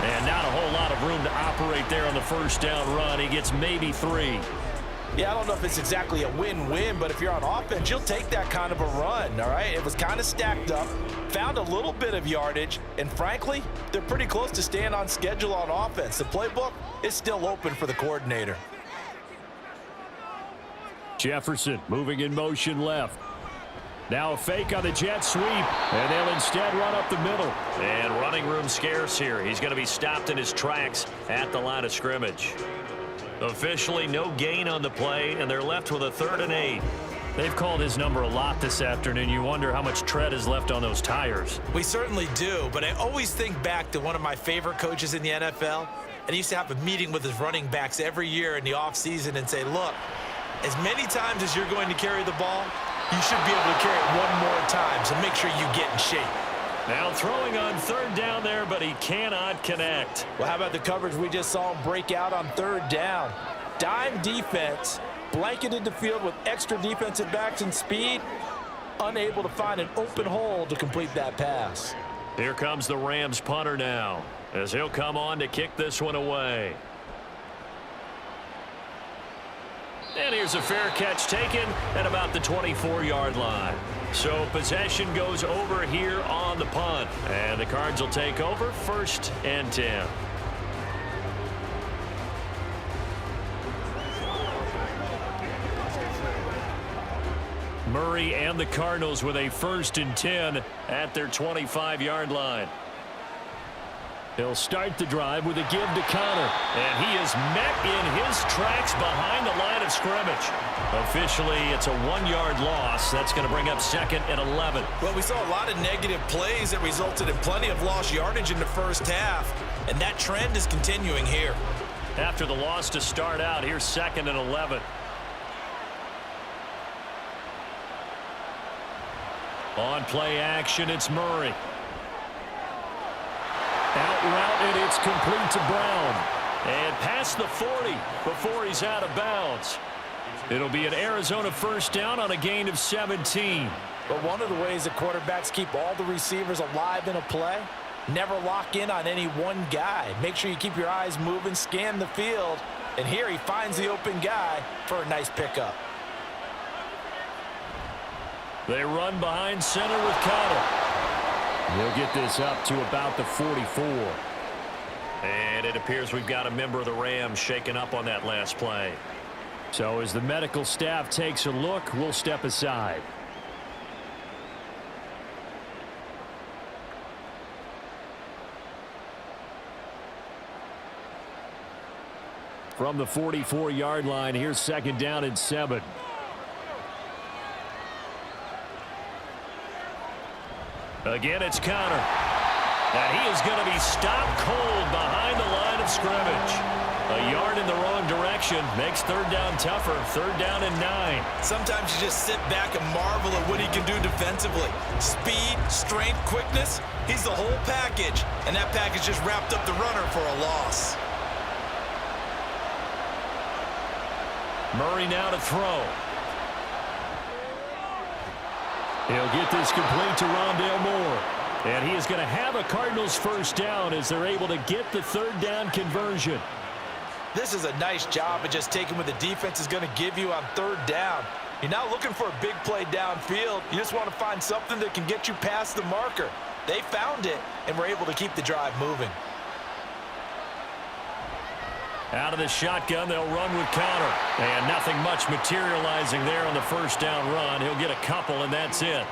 And not a whole lot of room to operate there on the first down run. He gets maybe 3. Yeah, I don't know if it's exactly a win-win, but if you're on offense, you'll take that kind of a run, all right? It was kind of stacked up, found a little bit of yardage, and frankly, they're pretty close to staying on schedule on offense. The playbook is still open for the coordinator. Jefferson moving in motion left. Now a fake on the jet sweep, and they'll instead run up the middle. And running room scarce here. He's going to be stopped in his tracks at the line of scrimmage. Officially no gain on the play, and they're left with a 3rd and 8. They've called his number a lot this afternoon. You wonder how much tread is left on those tires. We certainly do, but I always think back to one of my favorite coaches in the NFL, and he used to have a meeting with his running backs every year in the offseason and say, look, as many times as you're going to carry the ball, you should be able to carry it one more time, so make sure you get in shape. Now throwing on 3rd down there, but he cannot connect. Well, how about the coverage we just saw him break out on 3rd down? Dime defense, blanketed the field with extra defensive backs and speed, unable to find an open hole to complete that pass. Here comes the Rams punter now, as he'll come on to kick this one away. And here's a fair catch taken at about the 24-yard line. So possession goes over here on the punt. And the Cards will take over 1st and 10. Murray and the Cardinals with a 1st and 10 at their 25-yard line. He'll start the drive with a give to Connor. And he is met in his tracks behind the line of scrimmage. Officially, it's a 1-yard loss. That's going to bring up 2nd and 11. Well, we saw a lot of negative plays that resulted in plenty of lost yardage in the first half. And that trend is continuing here. After the loss to start out, here's 2nd and 11. On play action, it's Murray. Out route, and it's complete to Brown. And past the 40 before he's out of bounds. It'll be an Arizona 1st down on a gain of 17. But one of the ways that quarterbacks keep all the receivers alive in a play, never lock in on any one guy. Make sure you keep your eyes moving, scan the field. And here he finds the open guy for a nice pickup. They run behind center with Connor. He'll get this up to about the 44. And it appears we've got a member of the Rams shaken up on that last play. So as the medical staff takes a look, we'll step aside. From the 44-yard line, here's 2nd down and 7. Again, it's Connor. And he is going to be stopped cold behind the line of scrimmage. A yard in the wrong direction makes 3rd down tougher. 3rd down and 9. Sometimes you just sit back and marvel at what he can do defensively. Speed, strength, quickness, he's the whole package. And that package just wrapped up the runner for a loss. Murray now to throw. He'll get this complete to Rondale Moore. And he is going to have a Cardinals first down as they're able to get the third down conversion. This is a nice job of just taking what the defense is going to give you on third down. You're not looking for a big play downfield. You just want to find something that can get you past the marker. They found it and were able to keep the drive moving. Out of the shotgun, they'll run with Connor. And nothing much materializing there on the first down run. He'll get a couple, and that's it.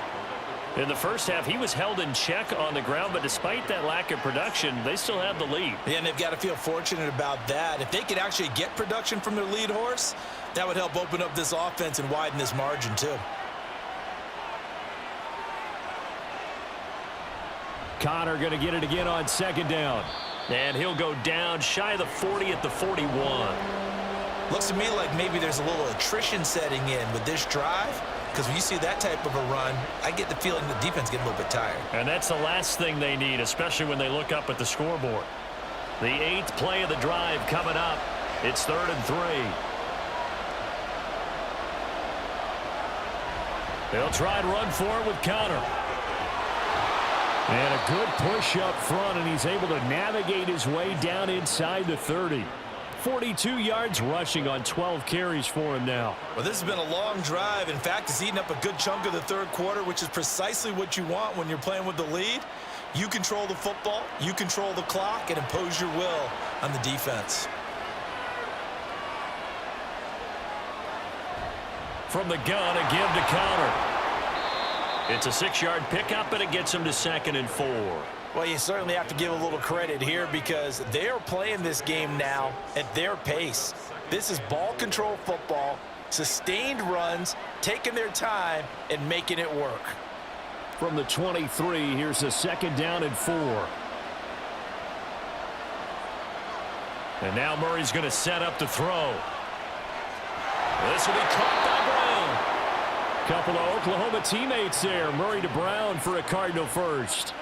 In the first half, he was held in check on the ground, but despite that lack of production, they still have the lead. Yeah, and they've got to feel fortunate about that. If they could actually get production from their lead horse, that would help open up this offense and widen this margin, too. Connor going to get it again on second down. And he'll go down shy of the 40 at the 41. Looks to me like maybe there's a little attrition setting in with this drive, because when you see that type of a run, I get the feeling the defense gets a little bit tired. And that's the last thing they need, especially when they look up at the scoreboard. The 8th play of the drive coming up. It's 3rd and 3. They'll try and run for it with Connor. And a good push up front, and he's able to navigate his way down inside the 30. 42 yards rushing on 12 carries for him now. Well, this has been a long drive. In fact, it's eaten up a good chunk of the third quarter, which is precisely what you want when you're playing with the lead. You control the football, you control the clock, and impose your will on the defense. From the gun, a give to Connor. It's a 6-yard pickup, and it gets him to 2nd and 4. Well, you certainly have to give a little credit here because they are playing this game now at their pace. This is ball control football, sustained runs, taking their time, and making it work. From the 23, here's a 2nd down and 4. And now Murray's going to set up to throw. This will be caught by Brown. Couple of Oklahoma teammates there. Murray to Brown for a Cardinal first.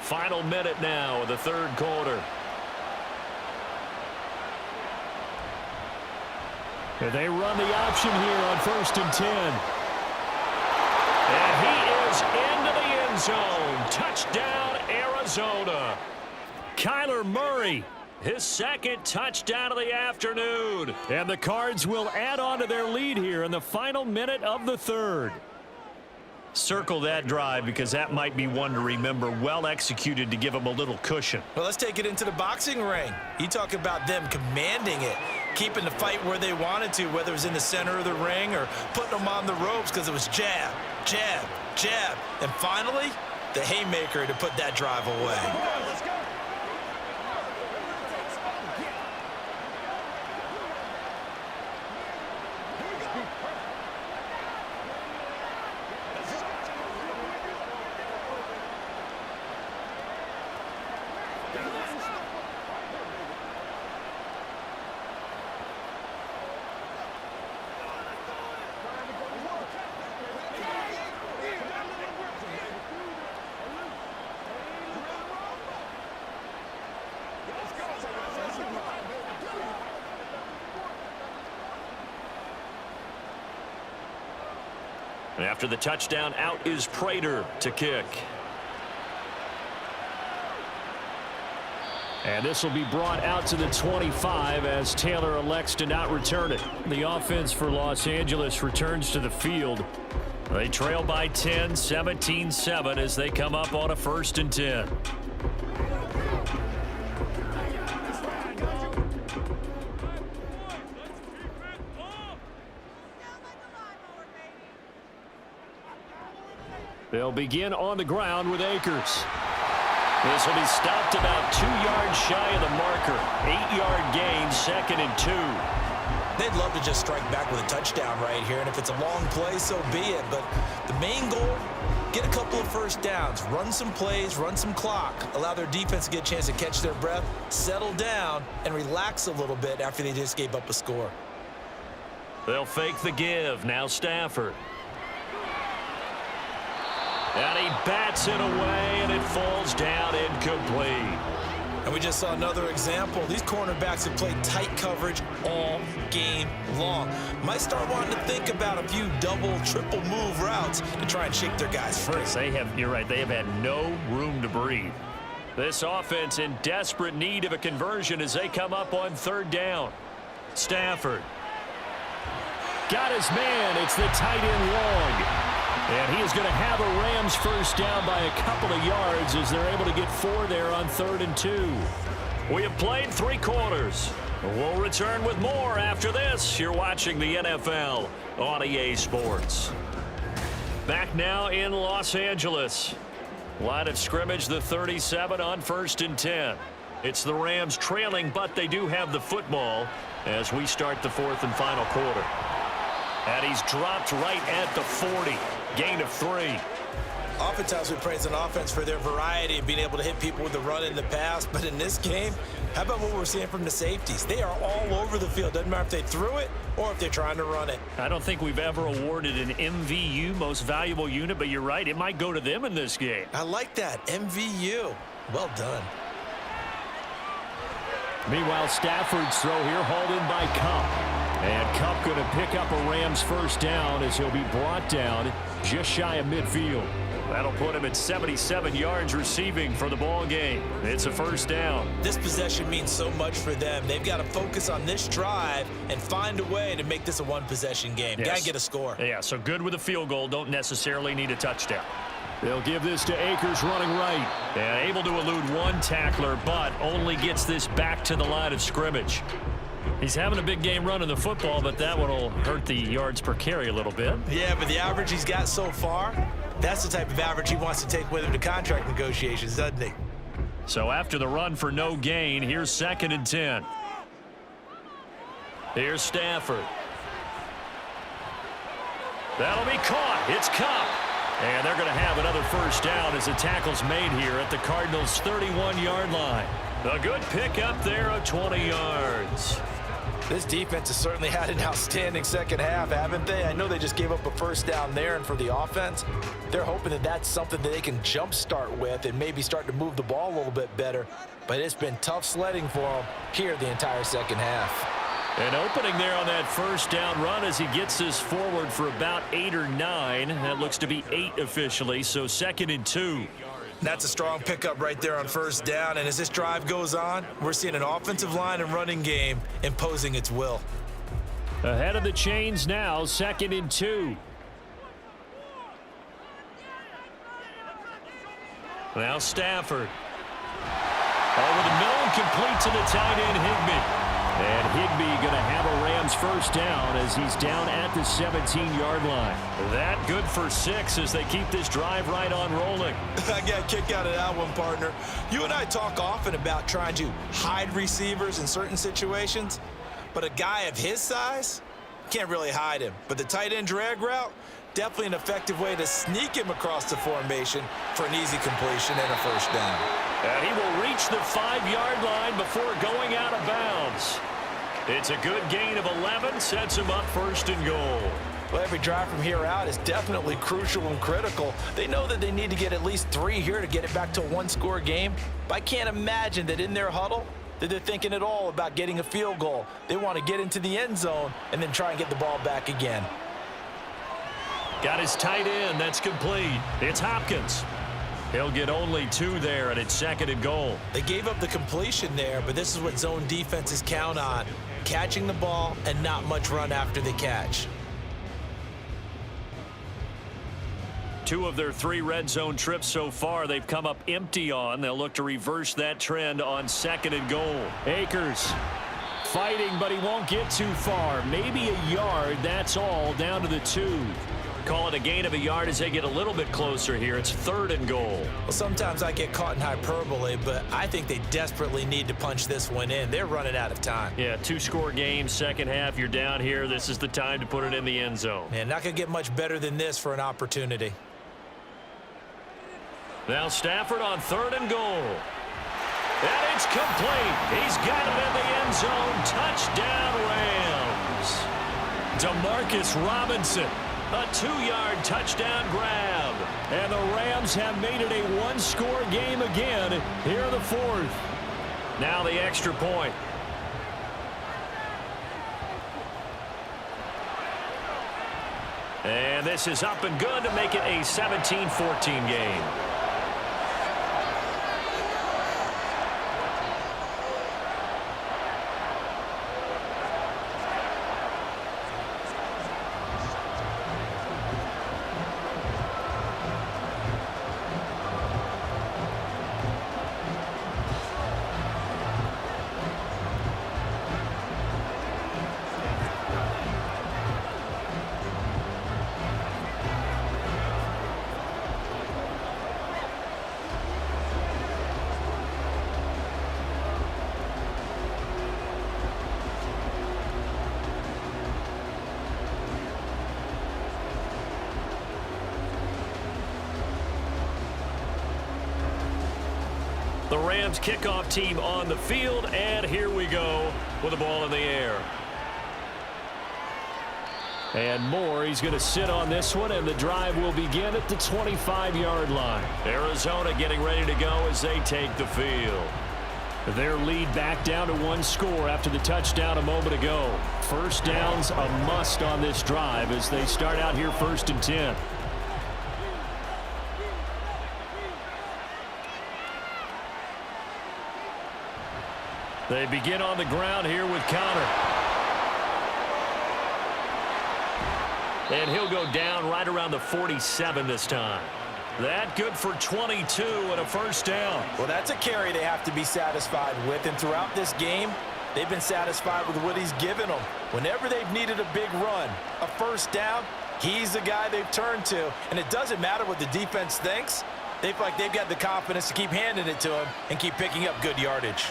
Final minute now of the third quarter. And they run the option here on 1st and 10. And he is into the end zone. Touchdown, Arizona. Kyler Murray, his 2nd touchdown of the afternoon. And the Cards will add on to their lead here in the final minute of the third. Circle that drive because that might be one to remember. Well executed to give them a little cushion. Well, let's take it into the boxing ring. You talk about them commanding it, keeping the fight where they wanted to, whether it was in the center of the ring or putting them on the ropes because it was jab, jab, jab. And finally, the haymaker to put that drive away. Let's go. And after the touchdown, out is Prater to kick. And this will be brought out to the 25 as Taylor elects to not return it. The offense for Los Angeles returns to the field. They trail by 10, 17-7 as they come up on a 1st and 10. They'll begin on the ground with Akers. This will be stopped about 2 yards shy of the marker. 8-yard gain, 2nd and 2. They'd love to just strike back with a touchdown right here, and if it's a long play, so be it. But the main goal, get a couple of first downs, run some plays, run some clock, allow their defense to get a chance to catch their breath, settle down, and relax a little bit after they just gave up a score. They'll fake the give. Now Stafford. And he bats it away, and it falls down incomplete. And we just saw another example. These cornerbacks have played tight coverage all game long. Might start wanting to think about a few double, triple move routes to try and shake their guys free. You're right, they have had no room to breathe. This offense in desperate need of a conversion as they come up on third down. Stafford. Got his man. It's the tight end long. And he is going to have a Rams first down by a couple of yards as they're able to get 4 there on 3rd and 2. We have played 3 quarters. We'll return with more after this. You're watching the NFL on EA Sports. Back now in Los Angeles. Line of scrimmage, the 37 on 1st and 10. It's the Rams trailing, but they do have the football as we start the 4th and final quarter. And he's dropped right at the 40. Gain of 3. Oftentimes we praise an offense for their variety of being able to hit people with the run in the pass. But in this game, how about what we're seeing from the safeties? They are all over the field. Doesn't matter if they threw it or if they're trying to run it. I don't think we've ever awarded an MVU, most valuable unit, but you're right. It might go to them in this game. I like that. MVU. Well done. Meanwhile, Stafford's throw here hauled in by Cup. And Cup going to pick up a Rams first down as he'll be brought down just shy of midfield. That'll put him at 77 yards receiving for the ball game. It's a first down. This possession means so much for them. They've got to focus on this drive and find a way to make this a one-possession game. Yes. Got to get a score. Yeah, so good with a field goal. Don't necessarily need a touchdown. They'll give this to Akers running right. And able to elude one tackler, but only gets this back to the line of scrimmage. He's having a big game running the football, but that one will hurt the yards per carry a little bit. Yeah, but the average he's got so far, that's the type of average he wants to take with him to contract negotiations, doesn't he? So after the run for no gain, here's 2nd and 10. Here's Stafford. That'll be caught. It's Cup. And they're going to have another first down as the tackle's made here at the Cardinals' 31-yard line. A good pickup there of 20 yards. This defense has certainly had an outstanding second half, haven't they? I know they just gave up a first down there, and for the offense, they're hoping that that's something that they can jumpstart with and maybe start to move the ball a little bit better. But it's been tough sledding for them here the entire second half. An opening there on that first down run as he gets this forward for about 8 or 9. That looks to be 8 officially, so 2nd and 2. That's a strong pickup right there on first down. And as this drive goes on, we're seeing an offensive line and running game imposing its will. Ahead of the chains now, 2nd and 2. Now Stafford. Over the middle, complete to the tight end, Higbee. And Higbee going to have a Rams first down as he's down at the 17-yard line. That good for 6 as they keep this drive right on rolling. I got a kick out of that one, partner. You and I talk often about trying to hide receivers in certain situations, but a guy of his size can't really hide him. But the tight end drag route, definitely an effective way to sneak him across the formation for an easy completion and a first down. And he will reach the 5-yard line before going out of bounds. It's a good gain of 11, sets him up 1st and goal. Well, every drive from here out is definitely crucial and critical. They know that they need to get at least 3 here to get it back to a one-score game. But I can't imagine that in their huddle that they're thinking at all about getting a field goal. They want to get into the end zone and then try and get the ball back again. Got his tight end. That's complete. It's Hopkins. He'll get only 2 there, and it's 2nd and goal. They gave up the completion there, but this is what zone defenses count on. Catching the ball and not much run after the catch. 2 of their 3 red zone trips so far they've come up empty on. They'll look to reverse that trend on 2nd and goal. Akers fighting, but he won't get too far. Maybe a yard, that's all, down to the 2. Call it a gain of a yard as they get a little bit closer here. It's 3rd and goal. Well, sometimes I get caught in hyperbole, but I think they desperately need to punch this one in. They're running out of time. Yeah, 2-score game, second half. You're down here. This is the time to put it in the end zone. Man, not going to get much better than this for an opportunity. Now Stafford on 3rd and goal. And it's complete. He's got it in the end zone. Touchdown, Rams. Demarcus Robinson. A 2-yard touchdown grab. And the Rams have made it a one-score game again here in the 4th. Now the extra point. And this is up and good to make it a 17-14 game. The Rams kickoff team on the field, and here we go with the ball in the air. And Moore, he's going to sit on this one, and the drive will begin at the 25-yard line. Arizona getting ready to go as they take the field. Their lead back down to one score after the touchdown a moment ago. First down's a must on this drive as they start out here 1st and 10. They begin on the ground here with Connor. And he'll go down right around the 47 this time. That good for 22 and a first down. Well, that's a carry they have to be satisfied with. And throughout this game, they've been satisfied with what he's given them. Whenever they've needed a big run, a first down, he's the guy they've turned to. And it doesn't matter what the defense thinks. They feel like they've got the confidence to keep handing it to him and keep picking up good yardage.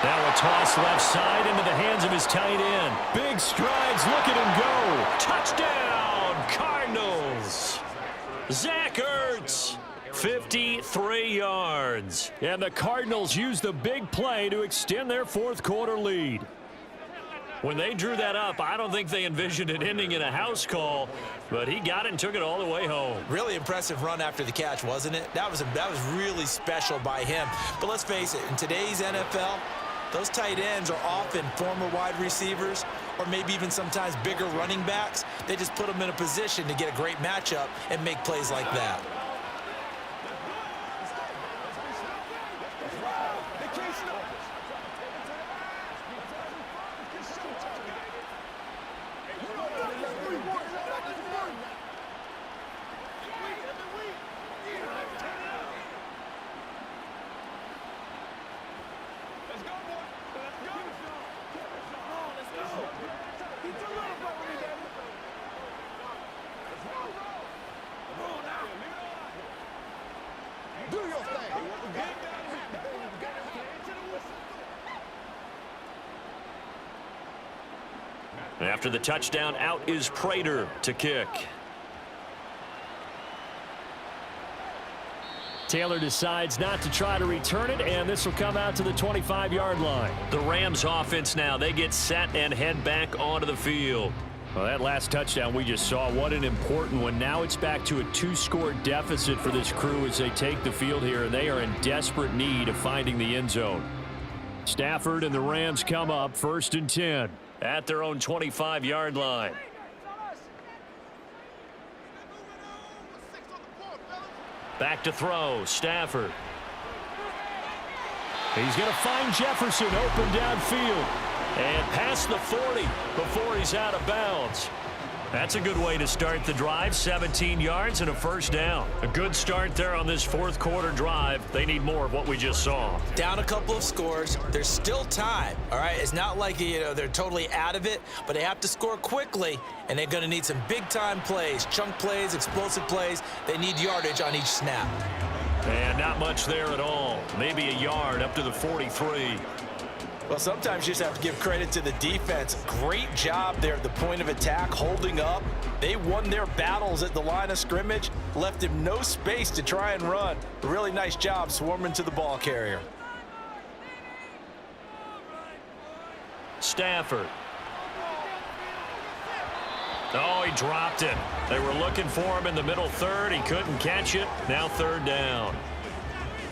Now a toss left side into the hands of his tight end. Big strides, look at him go. Touchdown, Cardinals. Zach Ertz, 53 yards. And the Cardinals use the big play to extend their fourth quarter lead. When they drew that up, I don't think they envisioned it ending in a house call, but he got it and took it all the way home. Really impressive run after the catch, wasn't it? That was really special by him. But let's face it, in today's NFL, those tight ends are often former wide receivers or maybe even sometimes bigger running backs. They just put them in a position to get a great matchup and make plays like that. After the touchdown, out is Prater to kick. Taylor decides not to try to return it, and this will come out to the 25-yard line. The Rams offense now, they get set and head back onto the field. Well, that last touchdown we just saw, what an important one. Now it's back to a 2-score deficit for this crew as they take the field here, and they are in desperate need of finding the end zone. Stafford and the Rams come up 1st and 10 at their own 25-yard line. Back to throw, Stafford. He's going to find Jefferson open downfield and past the 40 before he's out of bounds. That's a good way to start the drive, 17 yards and a first down. A good start there on this fourth quarter drive. They need more of what we just saw. Down a couple of scores. There's still time, all right? It's not like, they're totally out of it, but they have to score quickly, and they're going to need some big-time plays, chunk plays, explosive plays. They need yardage on each snap. And not much there at all. Maybe a yard up to the 43. Well, sometimes you just have to give credit to the defense. Great job there at the point of attack, holding up. They won their battles at the line of scrimmage, left him no space to try and run. A really nice job swarming to the ball carrier. Stafford. Oh, he dropped it. They were looking for him in the middle third. He couldn't catch it. Now 3rd down.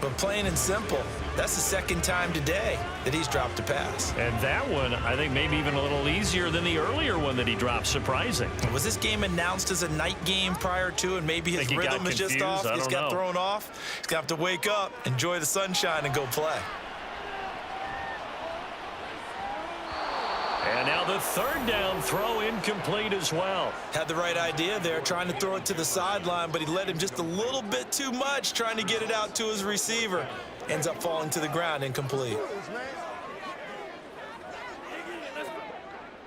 But plain and simple, that's the second time today that he's dropped a pass. And that one, I think, maybe even a little easier than the earlier one that he dropped. Surprising. Was this game announced as a night game prior to, and maybe his rhythm is just off? He's got thrown off. He's going to have to wake up, enjoy the sunshine, and go play. And now the third down throw incomplete as well. Had the right idea there, trying to throw it to the sideline, but he led him just a little bit too much, trying to get it out to his receiver. Ends up falling to the ground, incomplete.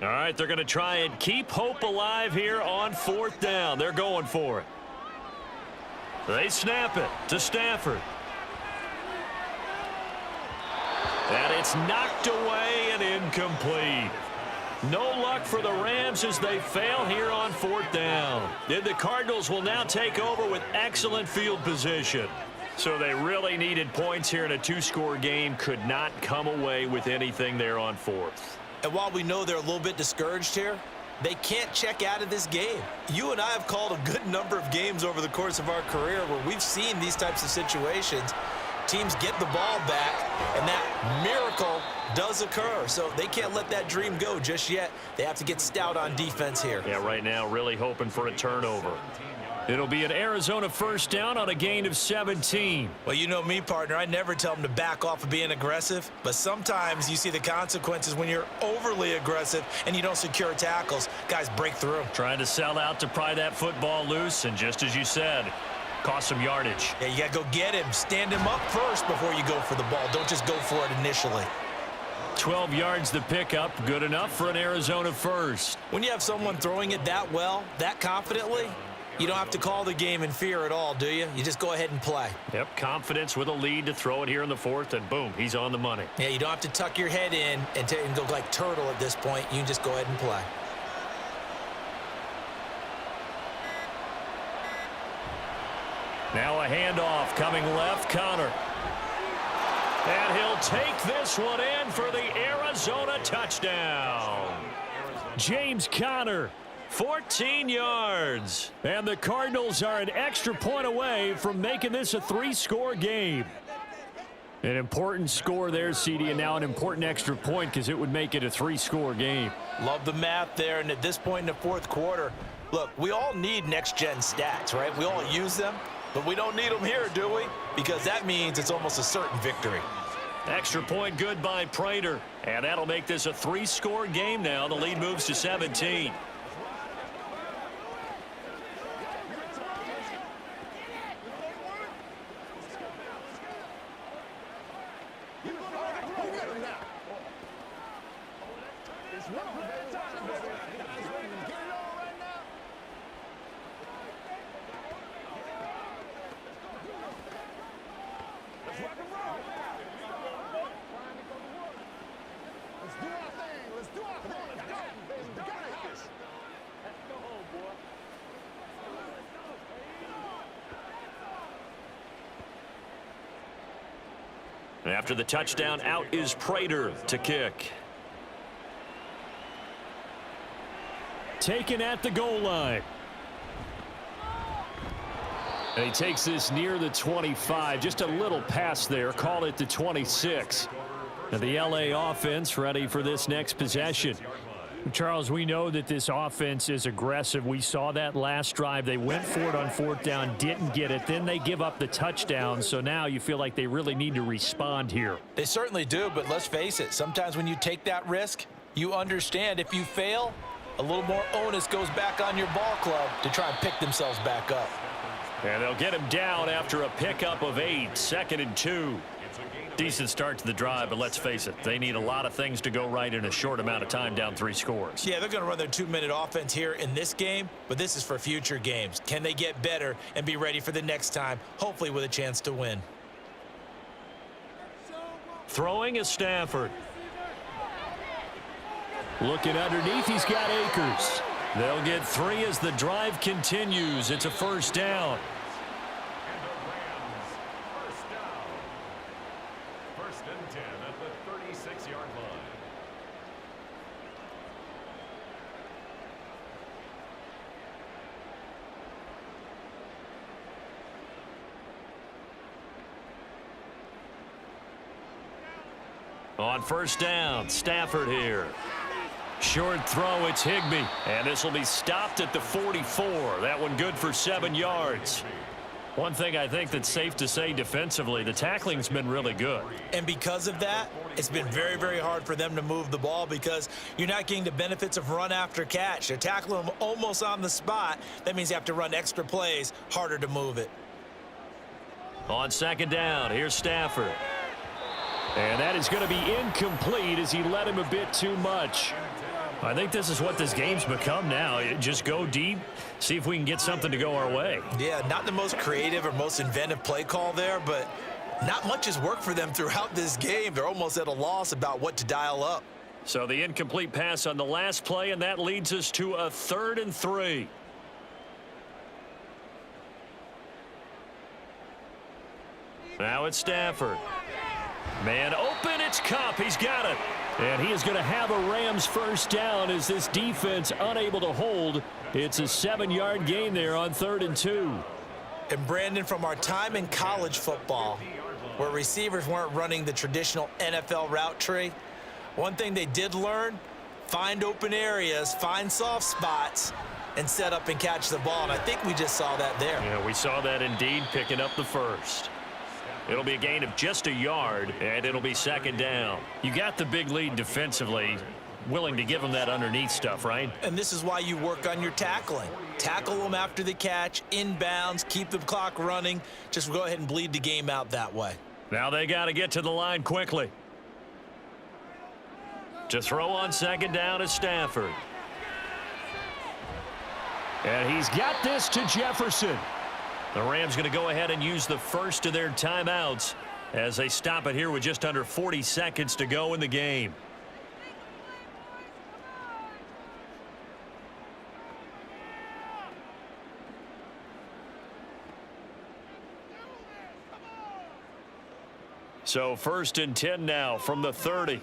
All right, they're going to try and keep hope alive here on fourth down. They're going for it. They snap it to Stafford. And it's knocked away and incomplete. No luck for the Rams as they fail here on fourth down. And the Cardinals will now take over with excellent field position. So they really needed points here in a two-score game. Could not come away with anything there on fourth. And while we know they're a little bit discouraged here, they can't check out of this game. You and I have called a good number of games over the course of our career where we've seen these types of situations. Teams get the ball back, and that miracle does occur. So they can't let that dream go just yet. They have to get stout on defense here. Yeah, right now really hoping for a turnover. It'll be an Arizona first down on a gain of 17. Well, you know me, partner. I never tell them to back off of being aggressive. But sometimes you see the consequences when you're overly aggressive and you don't secure tackles. Guys break through. Trying to sell out to pry that football loose, and just as you said, cost some yardage. Yeah, you got to go get him. Stand him up first before you go for the ball. Don't just go for it initially. 12 yards the pickup. Good enough for an Arizona first. When you have someone throwing it that well, that confidently, you don't have to call the game in fear at all, do you? You just go ahead and play. Yep, confidence with a lead to throw it here in the fourth, and boom, he's on the money. Yeah, you don't have to tuck your head in and go like turtle at this point. You can just go ahead and play. Now a handoff coming left, Connor. And he'll take this one in for the Arizona touchdown. James Conner, 14 yards. And the Cardinals are an extra point away from making this a three-score game. An important score there, CD, and now an important extra point because it would make it a three-score game. Love the math there, and at this point in the fourth quarter, look, we all need next-gen stats, right? We all use them, but we don't need them here, do we? Because that means it's almost a certain victory. Extra point good by Prater. And that'll make this a three-score game now. The lead moves to 17. After the touchdown, out is Prater to kick. Taken at the goal line. And he takes this near the 25. Just a little pass there. Call it the 26. Now the LA offense ready for this next possession. Charles, we know that this offense is aggressive. We saw that last drive. They went for it on fourth down, didn't get it. Then they give up the touchdown. So now you feel like they really need to respond here. They certainly do, but let's face it. Sometimes when you take that risk, you understand if you fail, a little more onus goes back on your ball club to try and pick themselves back up. And they'll get him down after a pickup of 8, 2nd and 2. Decent start to the drive, but let's face it, they need a lot of things to go right in a short amount of time, down 3 scores. Yeah, they're going to run their 2-minute offense here in this game, but this is for future games. Can they get better and be ready for the next time, hopefully with a chance to win? Throwing is Stafford. Looking underneath, he's got Akers. They'll get 3 as the drive continues. It's a first down. First and 10 at the 36-yard line. On first down, Stafford here. Short throw, it's Higbee. And this will be stopped at the 44. That one good for 7 yards. One thing I think that's safe to say defensively, the tackling's been really good. And because of that, it's been very, very hard for them to move the ball because you're not getting the benefits of run after catch. They're tackling them almost on the spot. That means you have to run extra plays, harder to move it. On second down, here's Stafford. And that is going to be incomplete as he led him a bit too much. I think this is what this game's become now. Just go deep, see if we can get something to go our way. Yeah, not the most creative or most inventive play call there, but not much has worked for them throughout this game. They're almost at a loss about what to dial up. So the incomplete pass on the last play, and that leads us to a 3rd and 3. Now it's Stafford. Man open, it's Kupp. He's got it. And he is going to have a Rams first down as this defense unable to hold. It's a 7-yard gain there on 3rd and 2. And Brandon, from our time in college football, where receivers weren't running the traditional NFL route tree, one thing they did learn, find open areas, find soft spots, and set up and catch the ball. And I think we just saw that there. Yeah, we saw that indeed, picking up the first. It'll be a gain of just a yard, and it'll be 2nd down. You got the big lead defensively, willing to give them that underneath stuff, right? And this is why you work on your tackling. Tackle them after the catch, inbounds, keep the clock running. Just go ahead and bleed the game out that way. Now they got to get to the line quickly. To throw on 2nd down is Stafford. And he's got this to Jefferson. The Rams going to go ahead and use the first of their timeouts as they stop it here with just under 40 seconds to go in the game. So 1st and 10 now from the 30.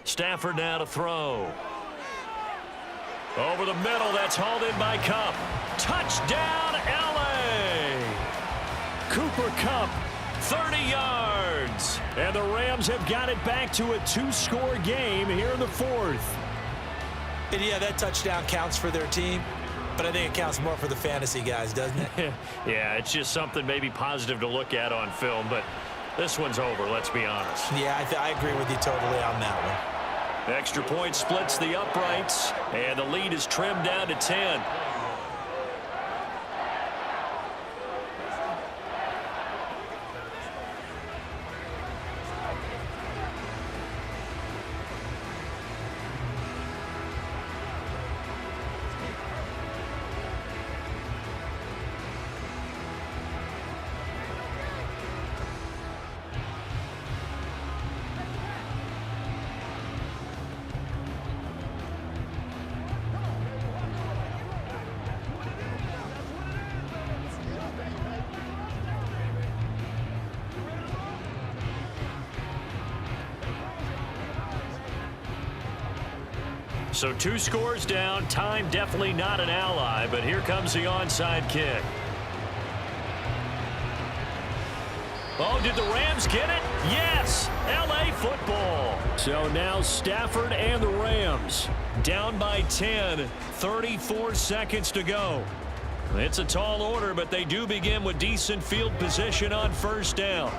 Stafford now to throw. Over the middle, that's hauled in by Kupp. Touchdown, L.A. Cooper Kupp, 30 yards. And the Rams have got it back to a 2-score game here in the 4th. And yeah, that touchdown counts for their team, but I think it counts more for the fantasy guys, doesn't it? Yeah, it's just something maybe positive to look at on film, but this one's over, let's be honest. Yeah, I agree with you totally on that one. Extra point splits the uprights, and the lead is trimmed down to 10. So 2 scores down, time definitely not an ally, but here comes the onside kick. Oh, did the Rams get it? Yes, L.A. football. So now Stafford and the Rams down by 10, 34 seconds to go. It's a tall order, but they do begin with decent field position on first down.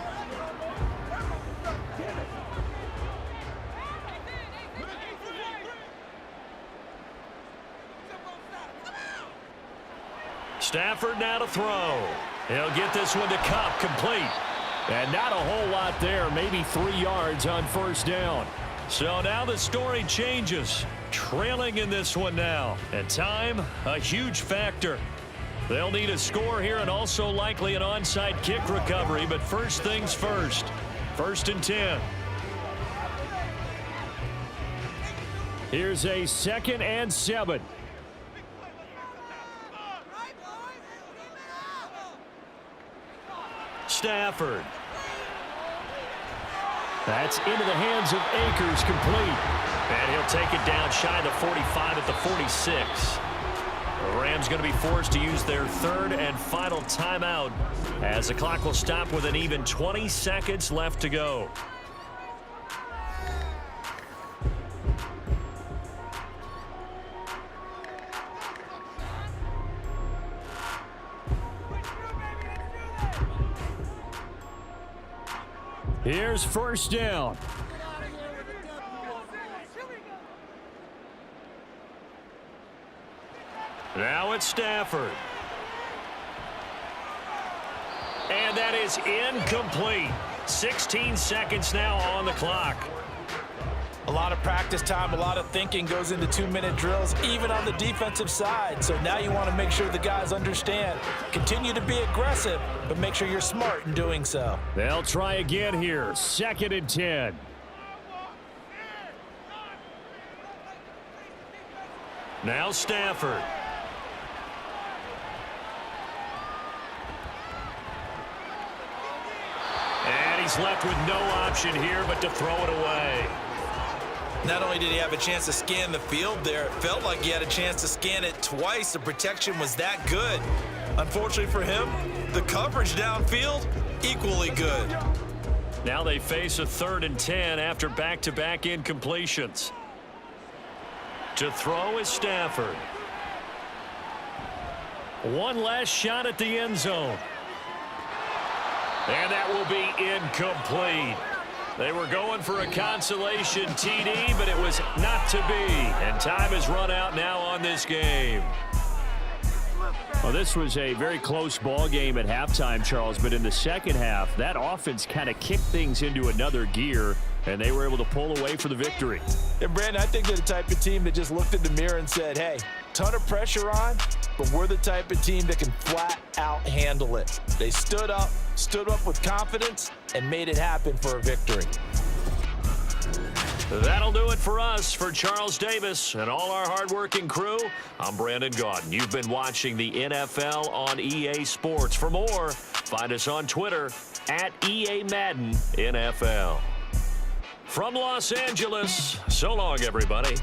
Stafford now to throw. He'll get this one to Kupp, complete. And not a whole lot there, maybe 3 yards on first down. So now the story changes. Trailing in this one now. And time, a huge factor. They'll need a score here and also likely an onside kick recovery, but first things first. 1st and 10. Here's a 2nd and 7. Stafford. That's into the hands of Akers, complete. And he'll take it down shy of the 45 at the 46. The Rams going to be forced to use their third and final timeout as the clock will stop with an even 20 seconds left to go. Here's first down. Now it's Stafford. And that is incomplete. 16 seconds now on the clock. A lot of practice time, a lot of thinking goes into 2-minute drills, even on the defensive side. So now you want to make sure the guys understand. Continue to be aggressive, but make sure you're smart in doing so. They'll try again here. 2nd and 10. Now Stafford. And he's left with no option here but to throw it away. Not only did he have a chance to scan the field there, it felt like he had a chance to scan it twice. The protection was that good. Unfortunately for him, the coverage downfield, equally good. Now they face a 3rd and 10 after back-to-back incompletions. To throw is Stafford. One last shot at the end zone. And that will be incomplete. They were going for a consolation TD, but it was not to be. And time has run out now on this game. Well, this was a very close ball game at halftime, Charles, but in the second half, that offense kind of kicked things into another gear, and they were able to pull away for the victory. And, Brandon, I think they're the type of team that just looked in the mirror and said, hey, ton of pressure on, but we're the type of team that can flat out handle it. They stood up with confidence, and made it happen for a victory. That'll do it for us. For Charles Davis and all our hardworking crew, I'm Brandon Gaudin. You've been watching the NFL on EA Sports. For more, find us on Twitter at EA Madden NFL. From Los Angeles, so long, everybody.